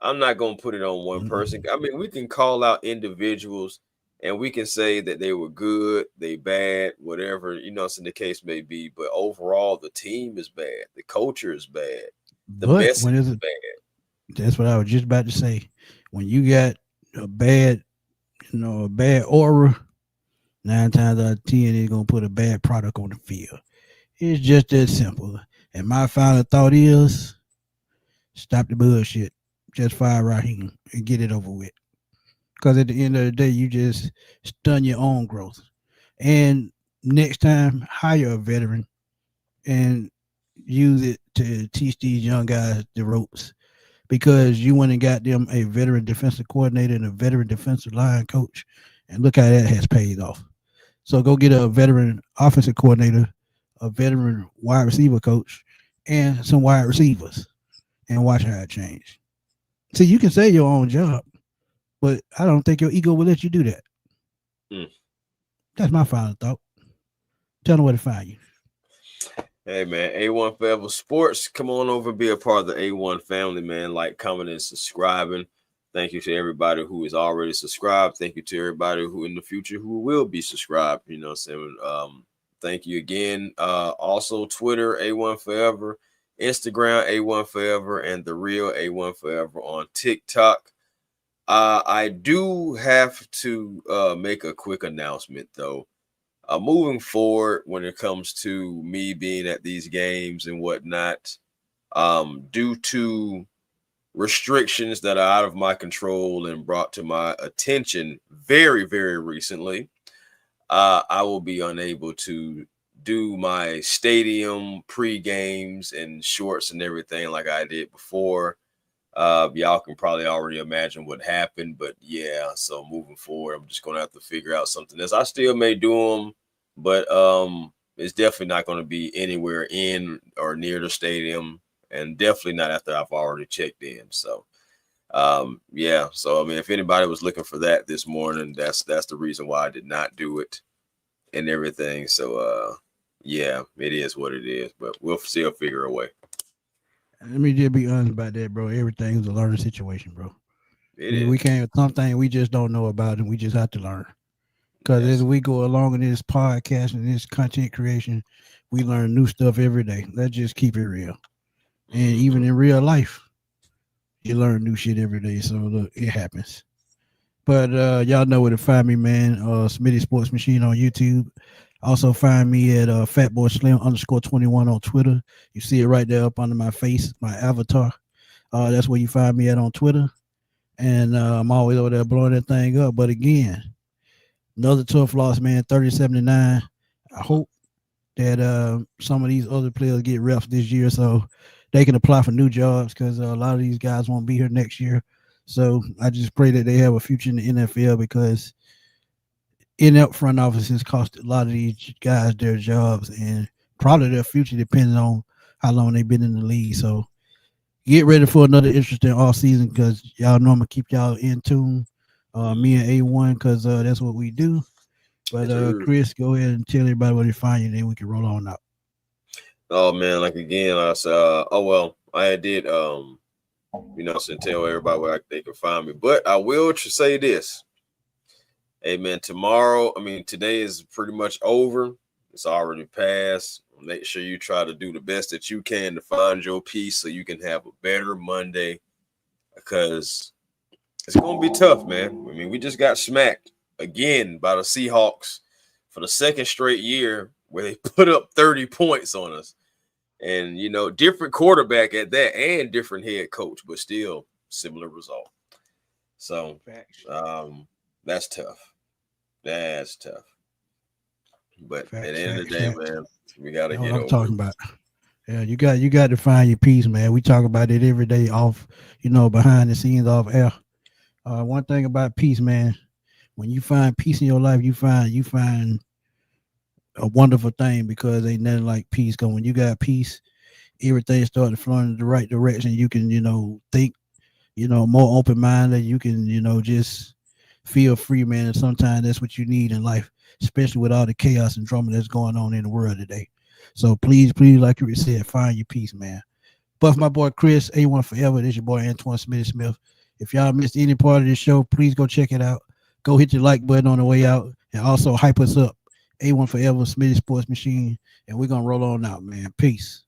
I'm not gonna put it on one person. I mean, we can call out individuals and we can say that they were good, they bad, whatever, so the case may be. But overall, the team is bad, the culture is bad, the message is bad. That's what I was just about to say. When you got a bad aura, 9 times out of 10, it's gonna put a bad product on the field. It's just that simple. And my final thought is, stop the bullshit. Just fire Raheem and get it over with. Because at the end of the day, you just stun your own growth. And next time, hire a veteran and use it to teach these young guys the ropes. Because you went and got them a veteran defensive coordinator and a veteran defensive line coach. And look how that has paid off. So go get a veteran offensive coordinator, a veteran wide receiver coach, and some wide receivers. And watch how it change. See, you can say your own job, but I don't think your ego will let you do that. That's my final thought. Tell them where to find you. Hey, man, A1 Forever Sports. Come on over and be a part of the A1 family, man. Like, commenting, and subscribing. Thank you to everybody who is already subscribed. Thank you to everybody who in the future who will be subscribed. You know what I'm saying? Thank you again. Also, Twitter, A1 Forever. Instagram, A1 Forever, and the real A1 Forever on TikTok. I do have to make a quick announcement, though. Moving forward, when it comes to me being at these games and whatnot, due to restrictions that are out of my control and brought to my attention very, very recently, I will be unable to do my stadium pre-games and shorts and everything like I did before. Y'all can probably already imagine what happened, but yeah, so moving forward, I'm just gonna have to figure out something else. I still may do them, but it's definitely not going to be anywhere in or near the stadium, and definitely not after I've already checked in. So yeah, so I mean, if anybody was looking for that this morning, that's the reason why I did not do it and everything. So yeah, it is what it is, but we'll still figure a way. Let me just be honest about that, bro. Everything's a learning situation, bro. We can't, something we just don't know about, and we just have to learn. Because as we go along in this podcast and this content creation, we learn new stuff every day. Let's just keep it real. And even in real life, you learn new shit every day. So look, it happens. But y'all know where to find me, man. Smitty Sports Machine on YouTube. Also find me at fatboyslim_21 on Twitter. You see it right there up under my face, my avatar. That's where you find me at on Twitter. And I'm always over there blowing that thing up. But again, another tough loss, man, 30-79. I hope that some of these other players get refs this year so they can apply for new jobs, because a lot of these guys won't be here next year. So I just pray that they have a future in the NFL, because in-up front offices cost a lot of these guys their jobs and probably their future, depending on how long they've been in the league. So get ready for another interesting off season, because y'all know I'm going to keep y'all in tune. Me and A1, because that's what we do. But Chris, go ahead and tell everybody where they find you, then we can roll on out. Oh man, like again, I said, I did tell everybody where they can find me. But I will say this. Hey man, today is pretty much over. It's already passed. Make sure you try to do the best that you can to find your peace so you can have a better Monday, because it's going to be tough, man. I mean, we just got smacked again by the Seahawks for the second straight year, where they put up 30 points on us. And, different quarterback at that and different head coach, but still similar result. So that's tough. That's tough. But Facts, at the end of the day, man, we gotta That's get what I'm over talking it. about. Yeah, you got to find your peace, man. We talk about it every day off, behind the scenes off air. One thing about peace, man, when you find peace in your life, you find a wonderful thing, because ain't nothing like peace. Because when you got peace, everything starts to flow in the right direction. You can, think, more open minded. You can, just feel free, man. And sometimes that's what you need in life, especially with all the chaos and drama that's going on in the world today. So please, like you said, find your peace, man. But for my boy Chris, A1 Forever, this your boy Antoine Smitty Smith. If y'all missed any part of this show, please go check it out. Go hit the like button on the way out, and also hype us up. A1 Forever, Smitty Sports Machine, and we're gonna roll on out, man. Peace.